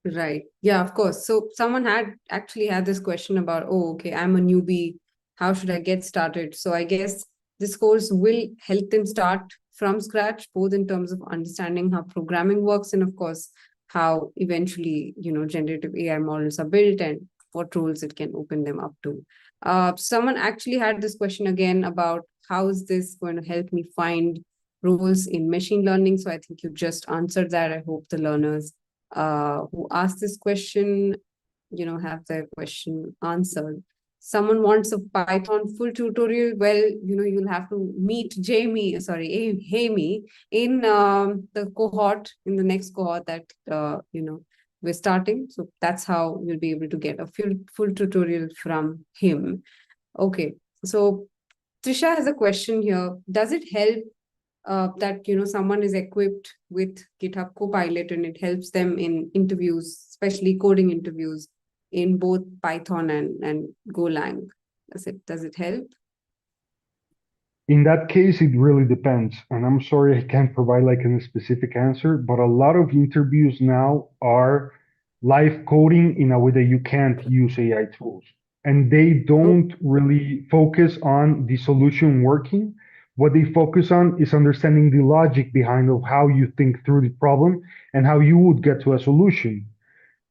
Right. Yeah, of course. So someone had actually had this question about, oh, okay, I'm a newbie. How should I get started? So I guess this course will help them start from scratch, both in terms of understanding how programming works and, of course, how eventually, generative AI models are built and what roles it can open them up to. Someone actually had this question again about how is this going to help me find roles in machine learning? So I think you just answered that. I hope the learners who asked this question, have their question answered. Someone wants a Python full tutorial. Well, you'll have to meet Jaime in the cohort, in the next cohort that, we're starting. So that's how you'll be able to get a full tutorial from him. Okay. So Trisha has a question here. Does it help that someone is equipped with GitHub Copilot and it helps them in interviews, especially coding interviews in both Python and Golang? Does it help? In that case, it really depends. And I'm sorry I can't provide like a specific answer, but a lot of interviews now are live coding in a way that you can't use AI tools. And they don't really focus on the solution working. What they focus on is understanding the logic behind of how you think through the problem and how you would get to a solution.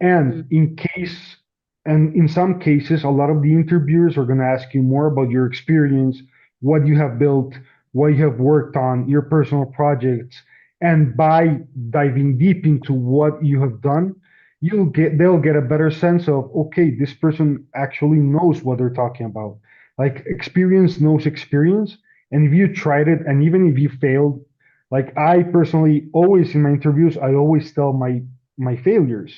And in case and in some cases, a lot of the interviewers are going to ask you more about your experience, what you have built, what you have worked on, your personal projects. And by diving deep into what you have done, they'll get a better sense of, okay, this person actually knows what they're talking about. Like experience knows experience. And if you tried it, and even if you failed, like I personally always in my interviews, I always tell my failures,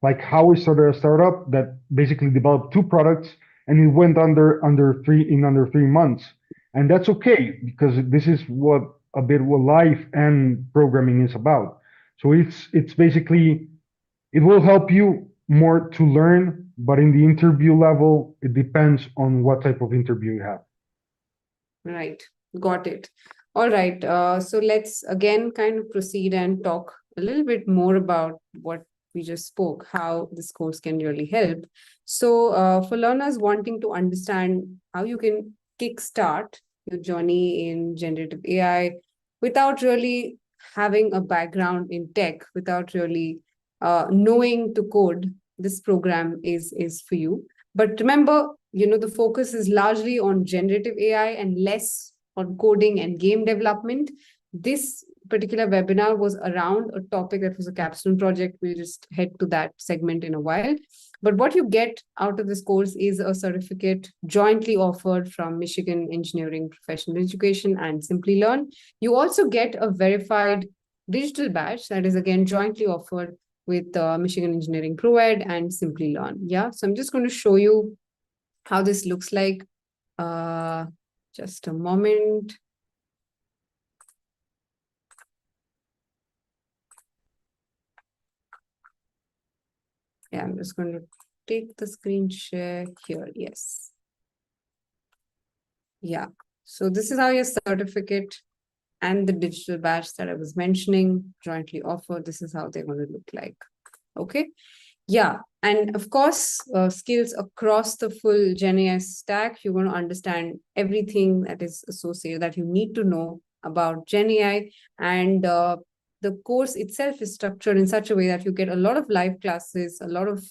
like how we started a startup that basically developed two products and it went under 3 months, and that's okay because this is what a bit what life and programming is about. So it's basically it will help you more to learn, but in the interview level, it depends on what type of interview you have. Right. Got it. All right. So let's again kind of proceed and talk a little bit more about what we just spoke, how this course can really help. So for learners wanting to understand how you can kickstart your journey in generative AI without really having a background in tech, without really knowing to code, this program is for you. But remember, the focus is largely on generative AI and less on coding and game development. This particular webinar was around a topic that was a capstone project. We'll just head to that segment in a while. But what you get out of this course is a certificate jointly offered from Michigan Engineering Professional Education and Simplilearn. You also get a verified digital badge that is again jointly offered with Michigan Engineering ProEd and Simplilearn. Yeah, so I'm just going to show you how this looks like. Just a moment. Yeah, I'm just going to take the screen share here. Yes. Yeah. So this is how your certificate and the digital badge that I was mentioning jointly offered. This is how they're going to look like. Okay. Yeah. And of course, skills across the full GenAI stack. You're going to understand everything that is associated that you need to know about GenAI. And the course itself is structured in such a way that you get a lot of live classes, a lot of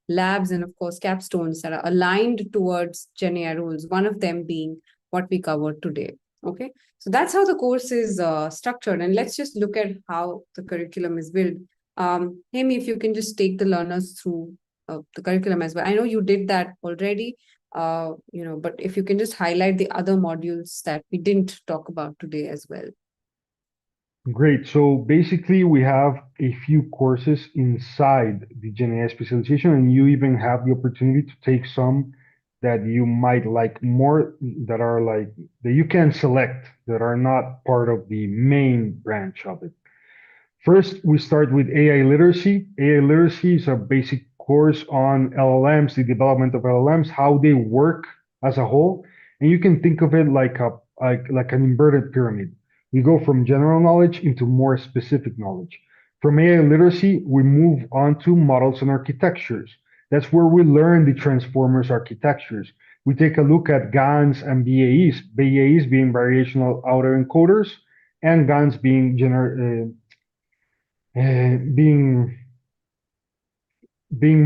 labs, and of course, capstones that are aligned towards GenAI rules, one of them being what we covered today. Okay. So that's how the course is structured. And let's just look at how the curriculum is built. Jaime, if you can just take the learners through the curriculum as well. I know you did that already, but if you can just highlight the other modules that we didn't talk about today as well. Great. So basically, we have a few courses inside the GenAI specialization, and you even have the opportunity to take some that you might like more, that are like that you can select, that are not part of the main branch of it. First, we start with AI literacy. AI literacy is a basic course on LLMs, the development of LLMs, how they work as a whole, and you can think of it like an inverted pyramid. We go from general knowledge into more specific knowledge. From AI literacy, we move on to models and architectures. That's where we learn the transformers architectures. We take a look at GANs and BAEs, BAEs being variational autoencoders, and GANs being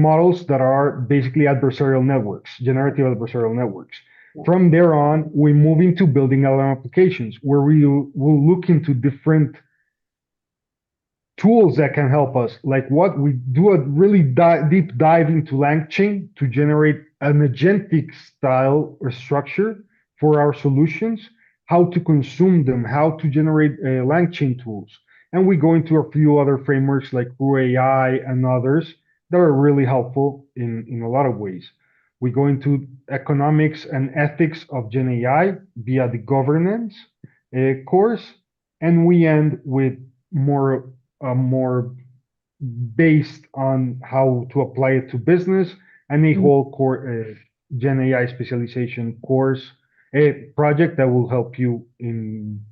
models that are basically adversarial networks, generative adversarial networks. From there on, we move into building LLM applications, where we will look into different tools that can help us. Like what we do a really deep dive into LangChain to generate an agentic style or structure for our solutions, how to consume them, how to generate LangChain tools. And we go into a few other frameworks like AI and others that are really helpful in a lot of ways. We go into economics and ethics of GenAI via the governance course, and we end with more based on how to apply it to business, and a whole core Gen AI specialization course, a project that will help you in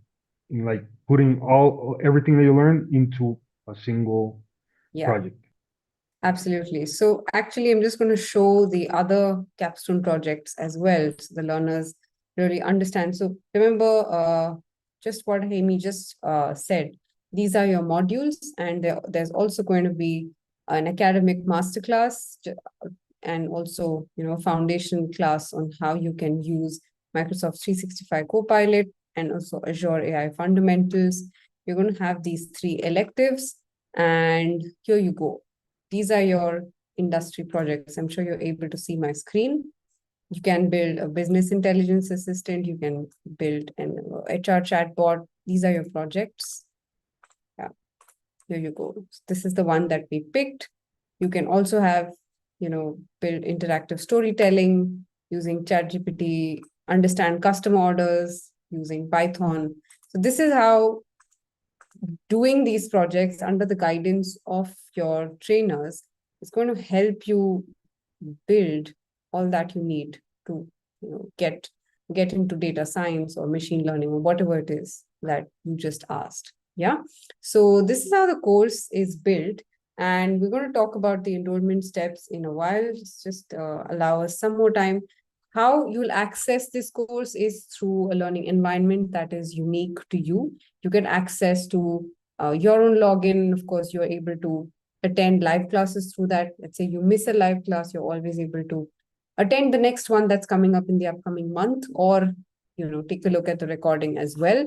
like putting everything that you learn into a single project. Absolutely. So actually, I'm just going to show the other capstone projects as well, so the learners really understand. So remember just what Jaime just said. These are your modules, and there's also going to be an academic masterclass and also, foundation class on how you can use Microsoft 365 Copilot and also Azure AI Fundamentals. You're going to have these 3 electives, and here you go. These are your industry projects. I'm sure you're able to see my screen. You can build a business intelligence assistant. You can build an HR chatbot. These are your projects. Yeah, here you go. This is the one that we picked. You can also have, build interactive storytelling using ChatGPT, understand custom orders using Python. So this is how doing these projects under the guidance of your trainers is going to help you build all that you need to get into data science or machine learning or whatever it is that you just asked. Yeah, so this is how the course is built, and we're going to talk about the enrollment steps in a while. Just allow us some more time. How you'll access this course is through a learning environment that is unique to you. You get access to your own login. Of course, you're able to attend live classes through that. Let's say you miss a live class, you're always able to attend the next one that's coming up in the upcoming month, or take a look at the recording as well.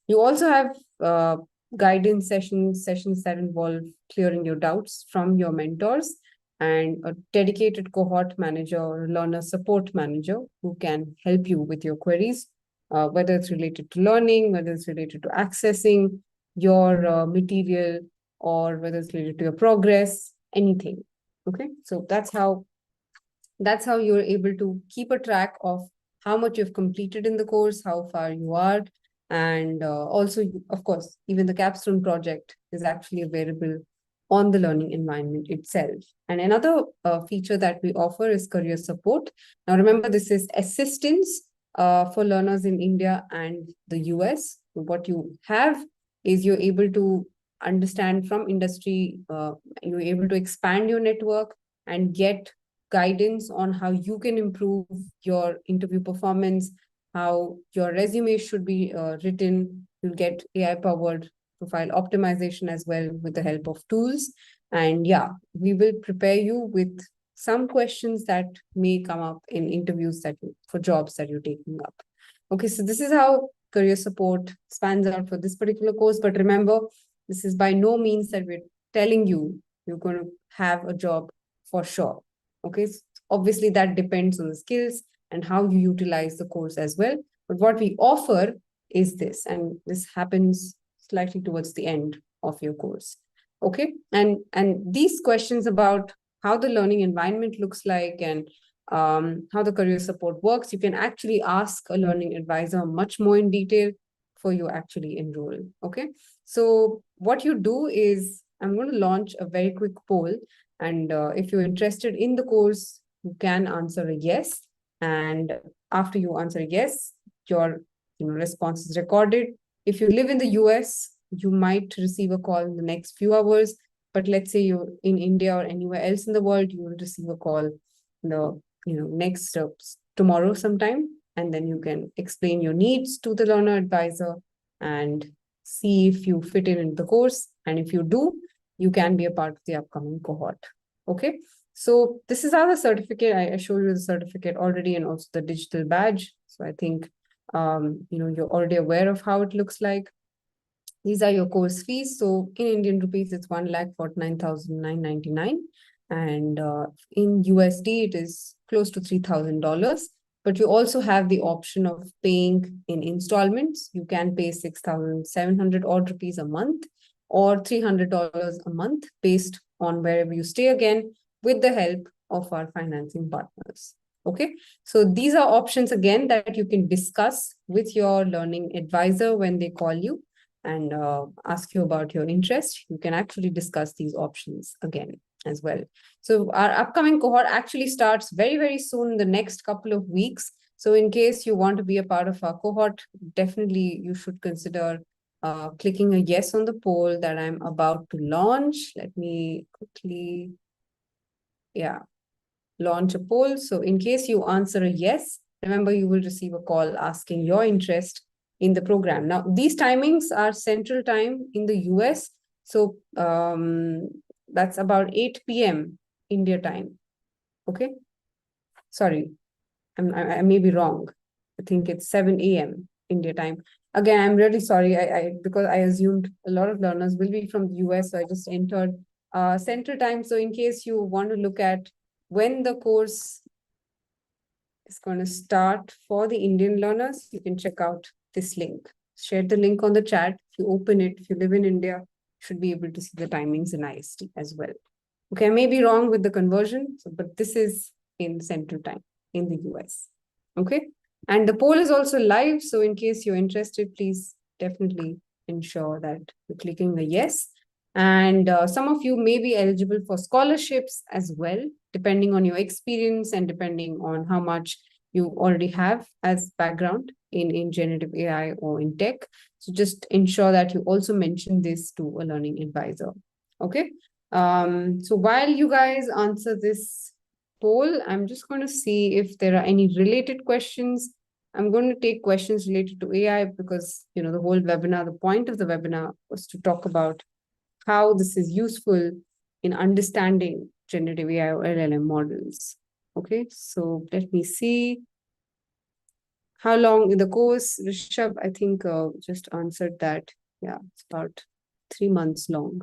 You also have guidance sessions that involve clearing your doubts from your mentors, and a dedicated cohort manager or learner support manager who can help you with your queries, whether it's related to learning, whether it's related to accessing your material, or whether it's related to your progress, anything. Okay, so that's how you're able to keep a track of how much you've completed in the course, how far you are, and also, of course, even the capstone project is actually available on the learning environment itself. And another feature that we offer is career support. Now, remember, this is assistance for learners in India and the US. So what you have is you're able to understand from industry, you're able to expand your network and get guidance on how you can improve your interview performance, how your resume should be written. You'll get AI-powered profile optimization as well with the help of tools. And yeah, we will prepare you with some questions that may come up in interviews for jobs that you're taking up. Okay, so this is how career support spans out for this particular course. But remember, this is by no means that we're telling you you're going to have a job for sure. Okay, so obviously that depends on the skills and how you utilize the course as well. But what we offer is this, and this happens slightly towards the end of your course. Okay, and these questions about how the learning environment looks like and how the career support works, you can actually ask a learning advisor much more in detail for you actually enroll. Okay, so what you do is I'm going to launch a very quick poll, and if you're interested in the course, you can answer a yes. And after you answer yes, your response is recorded. If you live in the US, you might receive a call in the next few hours. But let's say you're in India or anywhere else in the world, you will receive a call in the next tomorrow sometime, and then you can explain your needs to the learner advisor and see if you fit in the course. And if you do, you can be a part of the upcoming cohort. Okay, so this is how the certificate, I showed you the certificate already, and also the digital badge. So I think you're already aware of how it looks like. These are your course fees. So in Indian rupees, it's 1,49,999. And in USD, it is close to $3,000. But you also have the option of paying in installments. You can pay 6,700 odd rupees a month or $300 a month based on wherever you stay, again, with the help of our financing partners. Okay, so these are options again that you can discuss with your learning advisor when they call you and ask you about your interest. You can actually discuss these options again as well. So our upcoming cohort actually starts very, very soon, the next couple of weeks. So in case you want to be a part of our cohort, definitely you should consider clicking a yes on the poll that I'm about to launch. Let me quickly, launch a poll. So in case you answer a yes, remember you will receive a call asking your interest in the program. Now, these timings are Central Time in the US. So that's about 8 p.m. India time. Okay. Sorry, I may be wrong. I think it's 7 a.m. India time. Again, I'm really sorry. Because I assumed a lot of learners will be from the US, so I just entered Central Time. So in case you want to look at when the course is going to start for the Indian learners, you can check out this link. Share the link on the chat. If you open it, if you live in India, you should be able to see the timings in IST as well. Okay, I may be wrong with the conversion, but this is in Central Time in the US. Okay, and the poll is also live. So in case you're interested, please definitely ensure that you're clicking the yes. And some of you may be eligible for scholarships as well, depending on your experience and depending on how much you already have as background in generative AI or in tech. So just ensure that you also mention this to a learning advisor. Okay. So while you guys answer this poll, I'm just going to see if there are any related questions. I'm going to take questions related to AI because, the whole webinar, the point of the webinar was to talk about how this is useful in understanding generative AI or LLM models. Okay, so let me see. How long in the course, Rishabh? I think just answered that. Yeah, it's about 3 months long.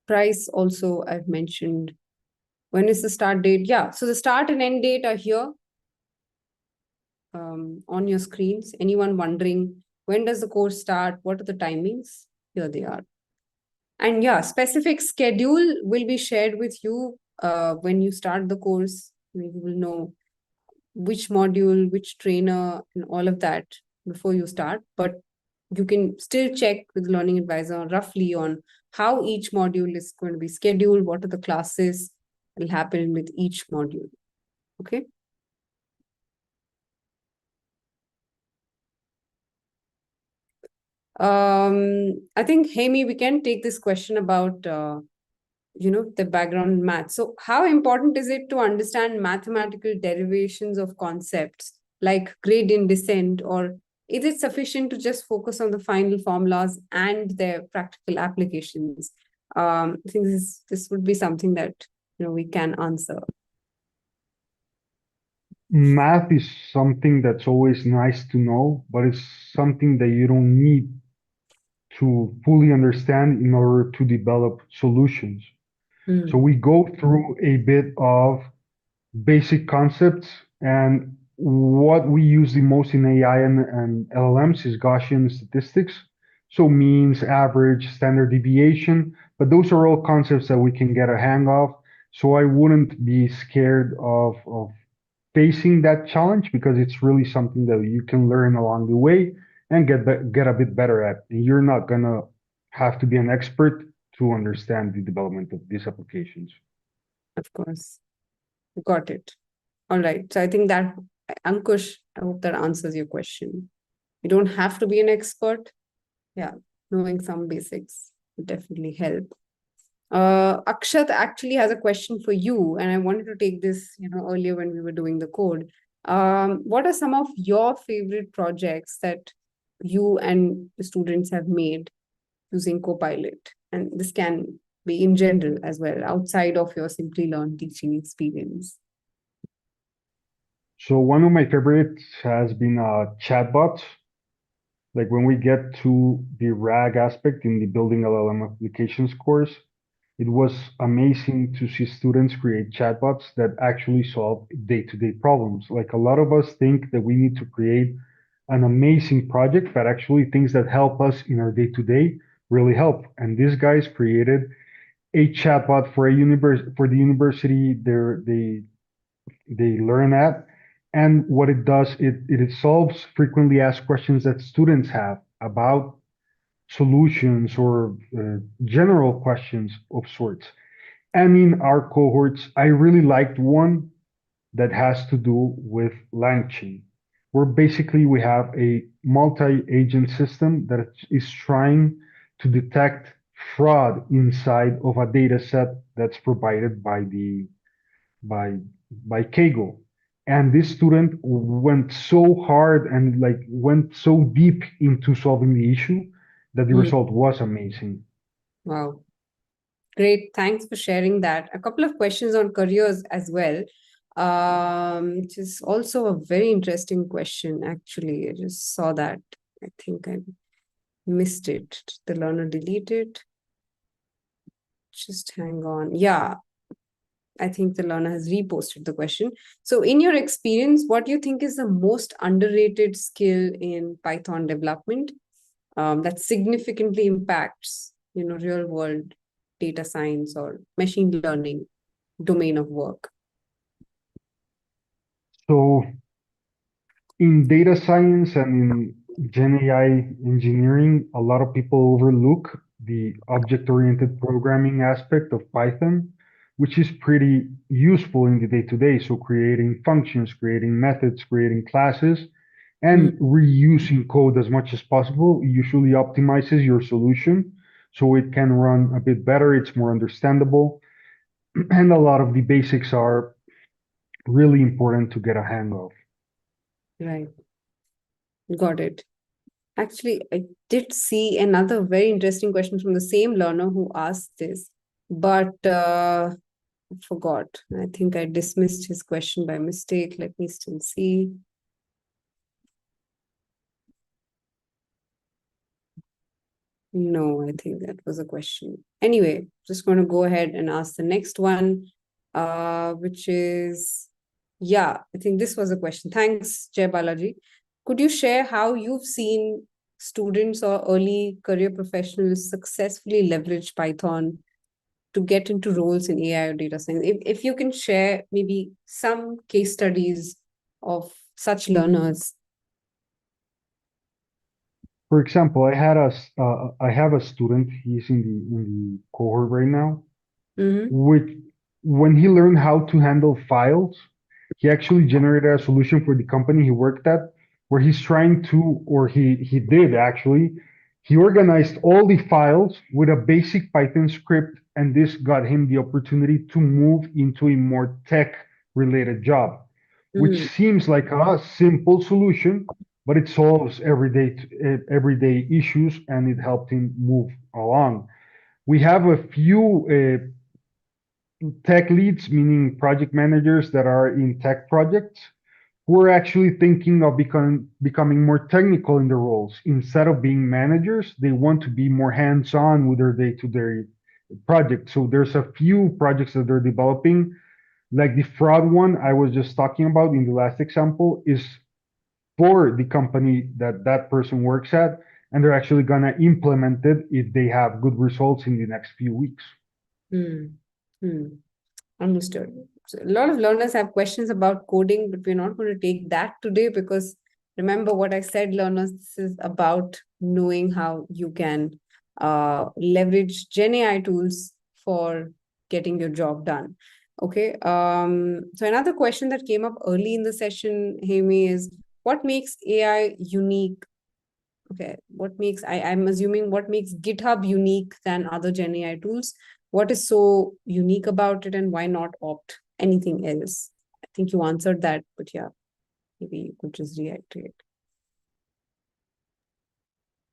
Price also I've mentioned. When is the start date? Yeah, so the start and end date are here on your screens. Anyone wondering when does the course start? What are the timings? Here they are. And yeah, specific schedule will be shared with you when you start the course. You will know which module, which trainer, and all of that before you start. But you can still check with learning advisor roughly on how each module is going to be scheduled, what are the classes that will happen with each module. Okay. I think, Jaime, we can take this question about, the background in math. So how important is it to understand mathematical derivations of concepts like gradient descent, or is it sufficient to just focus on the final formulas and their practical applications? I think this would be something that, we can answer. Math is something that's always nice to know, but it's something that you don't need to fully understand in order to develop solutions. So we go through a bit of basic concepts, and what we use the most in AI and LLMs is Gaussian statistics. So means, average, standard deviation, but those are all concepts that we can get a hang of. So I wouldn't be scared of facing that challenge because it's really something that you can learn along the way and get a bit better at. And you're not gonna have to be an expert to understand the development of these applications. Of course. Got it. All right. So I think that, Ankush, I hope that answers your question. You don't have to be an expert. Yeah, knowing some basics would definitely help. Akshat actually has a question for you, and I wanted to take this, earlier when we were doing the code. What are some of your favorite projects that you and the students have made using Copilot? And this can be in general as well, outside of your Simplilearn teaching experience. So one of my favorites has been chatbots. Like when we get to the RAG aspect in the building LLM applications course, it was amazing to see students create chatbots that actually solve day-to-day problems. Like a lot of us think that we need to create an amazing project, but actually things that help us in our day-to-day really help. And these guys created a chatbot for the university they learn at. And what it does, it solves frequently asked questions that students have about solutions or general questions of sorts. And in our cohorts, I really liked one that has to do with LangChain, where basically we have a multi-agent system that is trying to detect fraud inside of a data set that's provided by by Kaggle. And this student went so hard and like went so deep into solving the issue that the result was amazing. Wow. Great. Thanks for sharing that. A couple of questions on careers as well, which is also a very interesting question, actually. I just saw that. I think I missed it. The learner deleted. Just hang on. Yeah, I think the learner has reposted the question. So in your experience, what do you think is the most underrated skill in Python development that significantly impacts, real world data science or machine learning domain of work? So in data science and in GenAI engineering, a lot of people overlook the object-oriented programming aspect of Python, which is pretty useful in the day-to-day. So creating functions, creating methods, creating classes, and reusing code as much as possible usually optimizes your solution so it can run a bit better, it's more understandable, and a lot of the basics are really important to get a hang of. Right. Got it. Actually, I did see another very interesting question from the same learner who asked this, but I forgot. I think I dismissed his question by mistake. Let me still see. No, I think that was a question. Anyway, just going to go ahead and ask the next one, which is, yeah, I think this was a question. Thanks, Jay Balaji. Could you share how you've seen students or early career professionals successfully leverage Python to get into roles in AI or data science? If you can share maybe some case studies of such learners. For example, I have a student. He's in the cohort right now. Which when he learned how to handle files, he actually generated a solution for the company he worked at, where he's trying to, or he did actually, he organized all the files with a basic Python script, and this got him the opportunity to move into a more tech-related job, which seems like a simple solution, but it solves everyday issues, and it helped him move along. We have a few tech leads, meaning project managers that are in tech projects, who are actually thinking of becoming more technical in their roles. Instead of being managers, they want to be more hands-on with their day-to-day project. So there's a few projects that they're developing, like the fraud one I was just talking about in the last example is for the company that that person works at, and they're actually gonna implement it if they have good results in the next few weeks. Understood. So a lot of learners have questions about coding, but we're not going to take that today because remember what I said, learners, this is about knowing how you can leverage GenAI tools for getting your job done. Okay. So another question that came up early in the session, Jaime, is what makes AI unique? Okay, I'm assuming what makes GitHub unique than other GenAI tools? What is so unique about it and why not opt anything else? I think you answered that, but yeah, maybe you could just reiterate.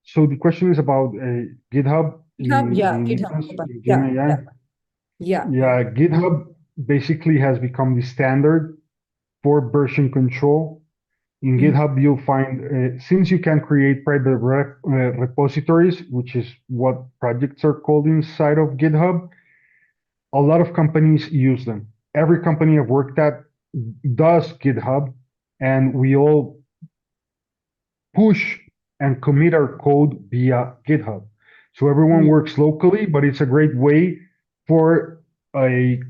So the question is about GitHub GitHub, in yeah, the GitHub. instance in Yeah, GenAI. yeah. Yeah, GitHub basically has become the standard for version control. In GitHub, you'll find, since you can create private repositories, which is what projects are called inside of GitHub, a lot of companies use them. Every company I've worked at does GitHub, and we all push and commit our code via GitHub. So everyone works locally, but it's a great way for a,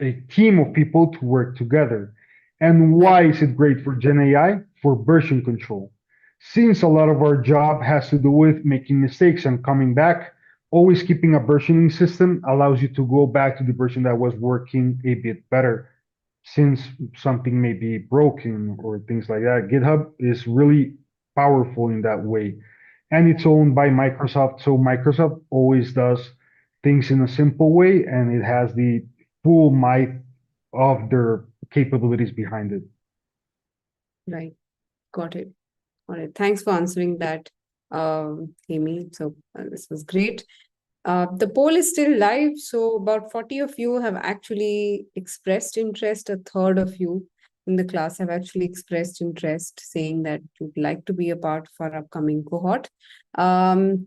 a team of people to work together. And why is it great for GenAI? For version control. Since a lot of our job has to do with making mistakes and coming back, always keeping a versioning system allows you to go back to the version that was working a bit better since something may be broken or things like that. GitHub is really powerful in that way. And it's owned by Microsoft. So Microsoft always does things in a simple way, and it has the full might of their capabilities behind it. Right. Got it. All right. Thanks for answering that, Amy. So this was great. The poll is still live, so about 40 of you have actually expressed interest. A third of you in the class have actually expressed interest, saying that you'd like to be a part of our upcoming cohort.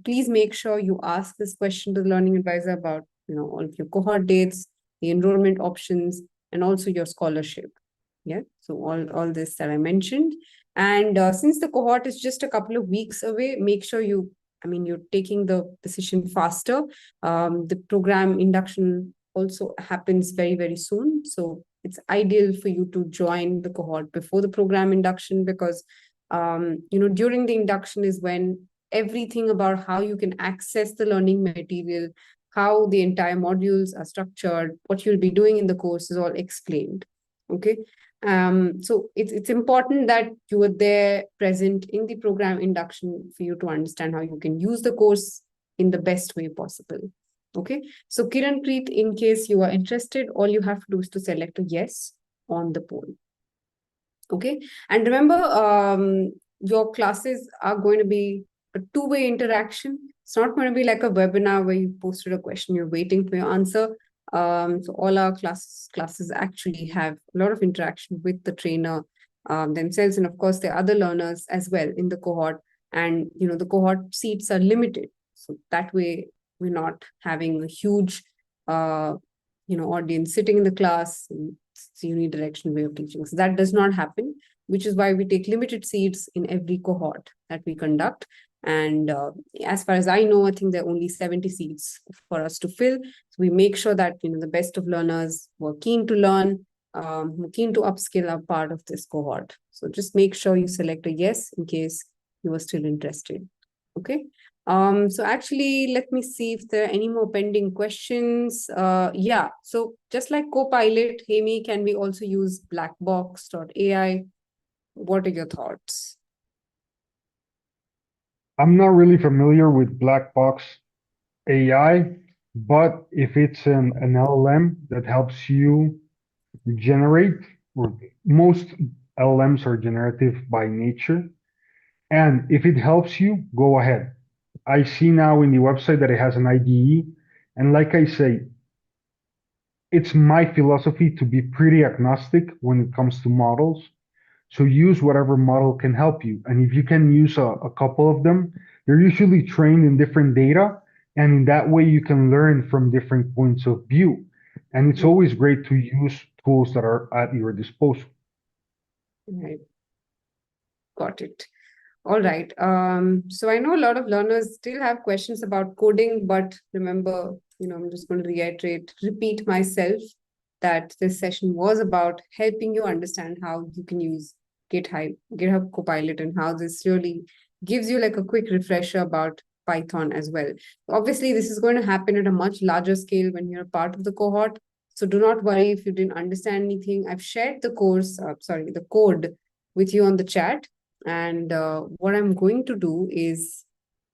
Please make sure you ask this question to the learning advisor about, all of your cohort dates, the enrollment options, and also your scholarship. Yeah, so all this that I mentioned. And since the cohort is just a couple of weeks away, make sure you're taking the decision faster. The program induction also happens very, very soon. So it's ideal for you to join the cohort before the program induction, because, during the induction is when everything about how you can access the learning material, how the entire modules are structured, what you'll be doing in the course is all explained. Okay. So it's important that you are there present in the program induction for you to understand how you can use the course in the best way possible. Okay, so Kiranpreet, in case you are interested, all you have to do is to select a yes on the poll. Okay, and remember, your classes are going to be a two-way interaction. It's not going to be like a webinar where you posted a question, you're waiting for your answer. So all our classes actually have a lot of interaction with the trainer themselves, and of course the other learners as well in the cohort. And the cohort seats are limited, so that way we're not having a huge audience sitting in the class. It's a unidirectional way of teaching. So that does not happen, which is why we take limited seats in every cohort that we conduct. And as far as I know, I think there are only 70 seats for us to fill. So we make sure that the best of learners who are keen to learn, keen to upskill are part of this cohort. So just make sure you select a yes in case you are still interested. Okay. So actually, let me see if there are any more pending questions. Yeah, so just like Copilot, Jaime, can we also use blackbox.ai? What are your thoughts? I'm not really familiar with black box AI, but if it's an LLM that helps you generate, or most LLMs are generative by nature, and if it helps you, go ahead. I see now in the website that it has an IDE, and like I say, it's my philosophy to be pretty agnostic when it comes to models. So use whatever model can help you. And if you can use a couple of them, they're usually trained in different data. And in that way, you can learn from different points of view. And it's always great to use tools that are at your disposal. Right. Got it. All right. So I know a lot of learners still have questions about coding, but remember, I'm just going to repeat myself that this session was about helping you understand how you can use GitHub Copilot, and how this really gives you like a quick refresher about Python as well. Obviously, this is going to happen at a much larger scale when you're a part of the cohort. So do not worry if you didn't understand anything. I've shared the code with you on the chat. And what I'm going to do is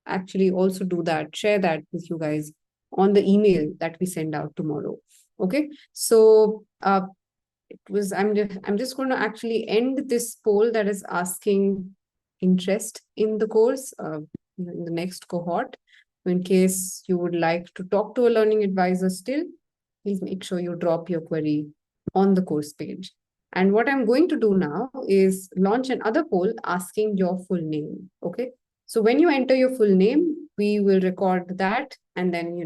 actually also share that with you guys on the email that we send out tomorrow. Okay, so I'm just going to actually end this poll that is asking interest in the course in the next cohort. In case you would like to talk to a learning advisor still, please make sure you drop your query on the course page. And what I'm going to do now is launch another poll asking your full name. Okay. So when you enter your full name, we will record that and then,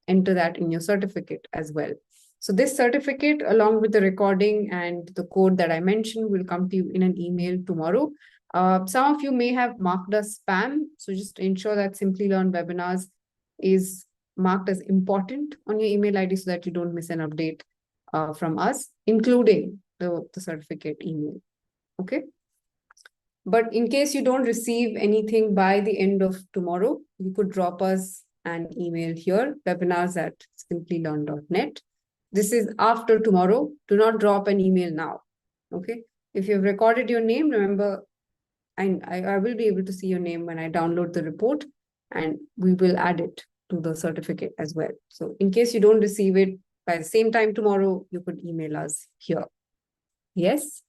enter that in your certificate as well. So this certificate, along with the recording and the code that I mentioned, will come to you in an email tomorrow. Some of you may have marked as spam. So just ensure that Simplilearn webinars is marked as important on your email ID so that you don't miss an update from us, including the certificate email. Okay. But in case you don't receive anything by the end of tomorrow, you could drop us an email here, webinars@simplilearn.net. This is after tomorrow. Do not drop an email now. Okay. If you've recorded your name, remember, I will be able to see your name when I download the report, and we will add it to the certificate as well. So in case you don't receive it by the same time tomorrow, you could email us here. Yes?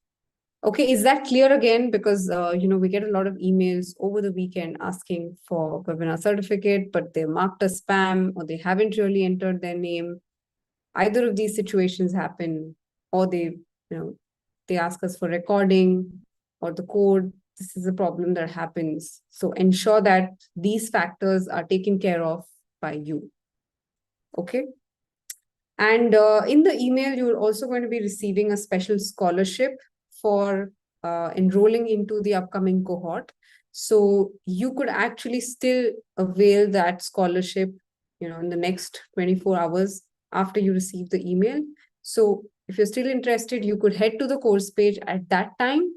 Okay, is that clear again? Because we get a lot of emails over the weekend asking for webinar certificate, but they're marked as spam or they haven't really entered their name. Either of these situations happen, or they ask us for recording or the code. This is a problem that happens. So ensure that these factors are taken care of by you. Okay. And in the email, you're also going to be receiving a special scholarship for enrolling into the upcoming cohort. So you could actually still avail that scholarship, in the next 24 hours after you receive the email. So if you're still interested, you could head to the course page at that time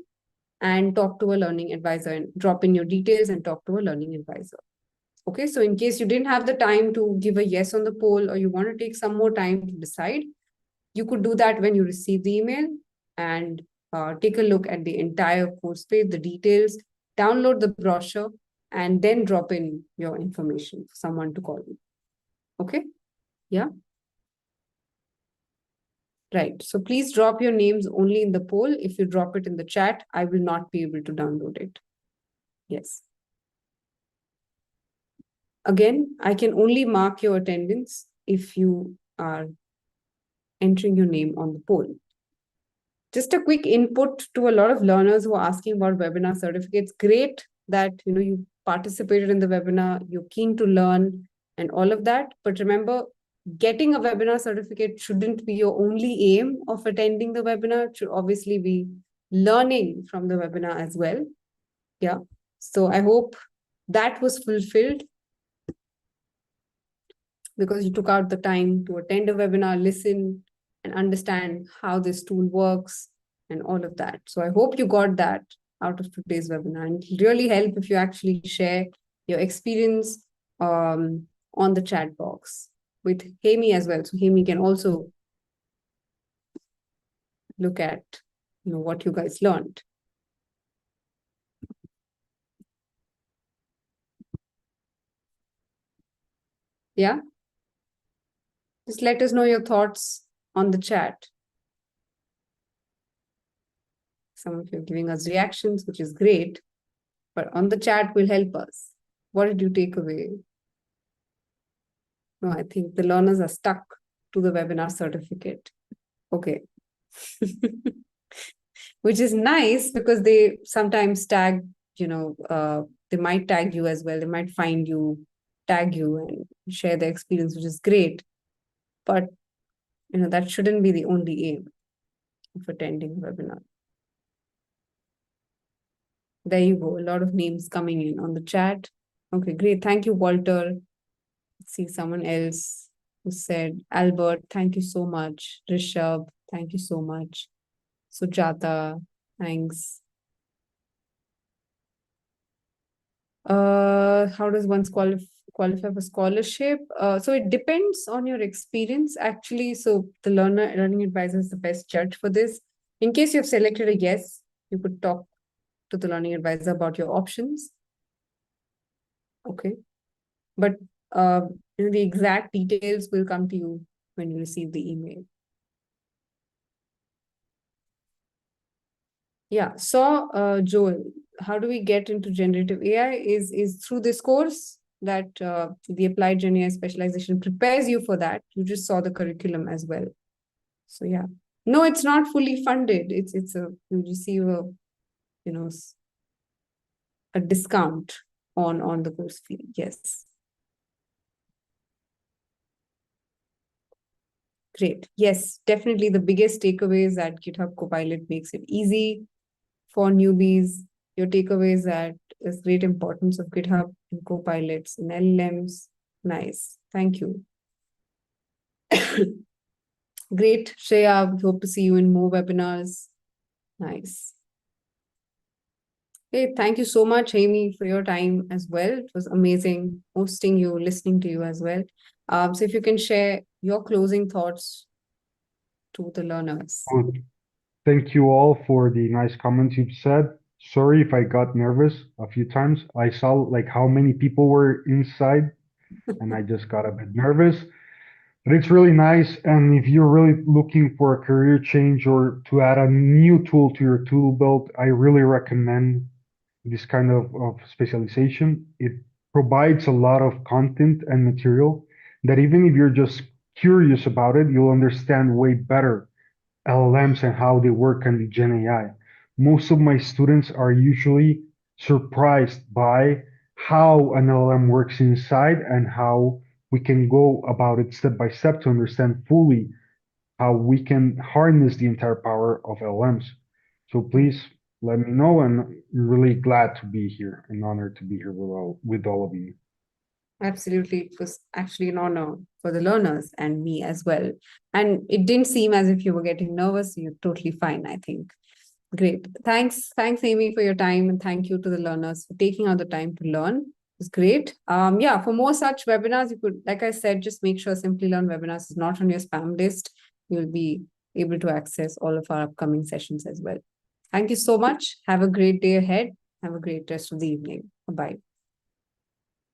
and talk to a learning advisor and drop in your details and talk to a learning advisor. Okay, so in case you didn't have the time to give a yes on the poll or you want to take some more time to decide, you could do that when you receive the email and take a look at the entire course page, the details, download the brochure, and then drop in your information for someone to call you. Okay, yeah. Right, so please drop your names only in the poll. If you drop it in the chat, I will not be able to download it. Yes. Again, I can only mark your attendance if you are entering your name on the poll. Just a quick input to a lot of learners who are asking about webinar certificates. Great that you participated in the webinar, you're keen to learn and all of that. But remember, getting a webinar certificate shouldn't be your only aim of attending the webinar. It should obviously be learning from the webinar as well. Yeah. So I hope that was fulfilled, because you took out the time to attend a webinar, listen, and understand how this tool works and all of that. So I hope you got that out of today's webinar. And it'll really help if you actually share your experience on the chat box with Jaime as well. So Jaime can also look at what you guys learned. Yeah. Just let us know your thoughts on the chat. Some of you are giving us reactions, which is great, but on the chat will help us. What did you take away? No, I think the learners are stuck to the webinar certificate. Okay. Which is nice because they sometimes tag, they might tag you as well. They might find you, tag you and share their experience, which is great. But, that shouldn't be the only aim of attending a webinar. There you go. A lot of names coming in on the chat. Okay, great. Thank you, Walter. Let's see someone else who said, Albert, thank you so much. Rishabh, thank you so much. Sujata, thanks. How does one qualify for scholarship? So it depends on your experience, actually. So the learning advisor is the best judge for this. In case you have selected a yes, you could talk to the learning advisor about your options. Okay. But the exact details will come to you when you receive the email. Yeah. So, Joel, how do we get into generative AI? Is through this course that the Applied GenAI specialization prepares you for that. You just saw the curriculum as well. So yeah. No, it's not fully funded. You receive a discount on the course fee. Yes. Great. Yes, definitely the biggest takeaway is that GitHub Copilot makes it easy for newbies. Your takeaway is that there's great importance of GitHub and Copilots and LLMs. Nice. Thank you. Great, Shreya. Hope to see you in more webinars. Nice. Okay, thank you so much, Amy, for your time as well. It was amazing hosting you, listening to you as well. So if you can share your closing thoughts to the learners. Good. Thank you all for the nice comments you've said. Sorry if I got nervous a few times. I saw like how many people were inside and I just got a bit nervous. But it's really nice. And if you're really looking for a career change or to add a new tool to your tool belt, I really recommend this kind of specialization. It provides a lot of content and material that even if you're just curious about it, you'll understand way better LLMs and how they work and the Gen AI. Most of my students are usually surprised by how an LLM works inside and how we can go about it step by step to understand fully how we can harness the entire power of LLMs. So please let me know, and I'm really glad to be here and honored to be here with all of you. Absolutely. It was actually an honor for the learners and me as well. And it didn't seem as if you were getting nervous. You're totally fine, I think. Great. Thanks, Amy, for your time. And thank you to the learners for taking out the time to learn. It's great. Yeah, for more such webinars, you could, like I said, just make sure Simplilearn webinars is not on your spam list. You'll be able to access all of our upcoming sessions as well. Thank you so much. Have a great day ahead. Have a great rest of the evening. Bye-bye.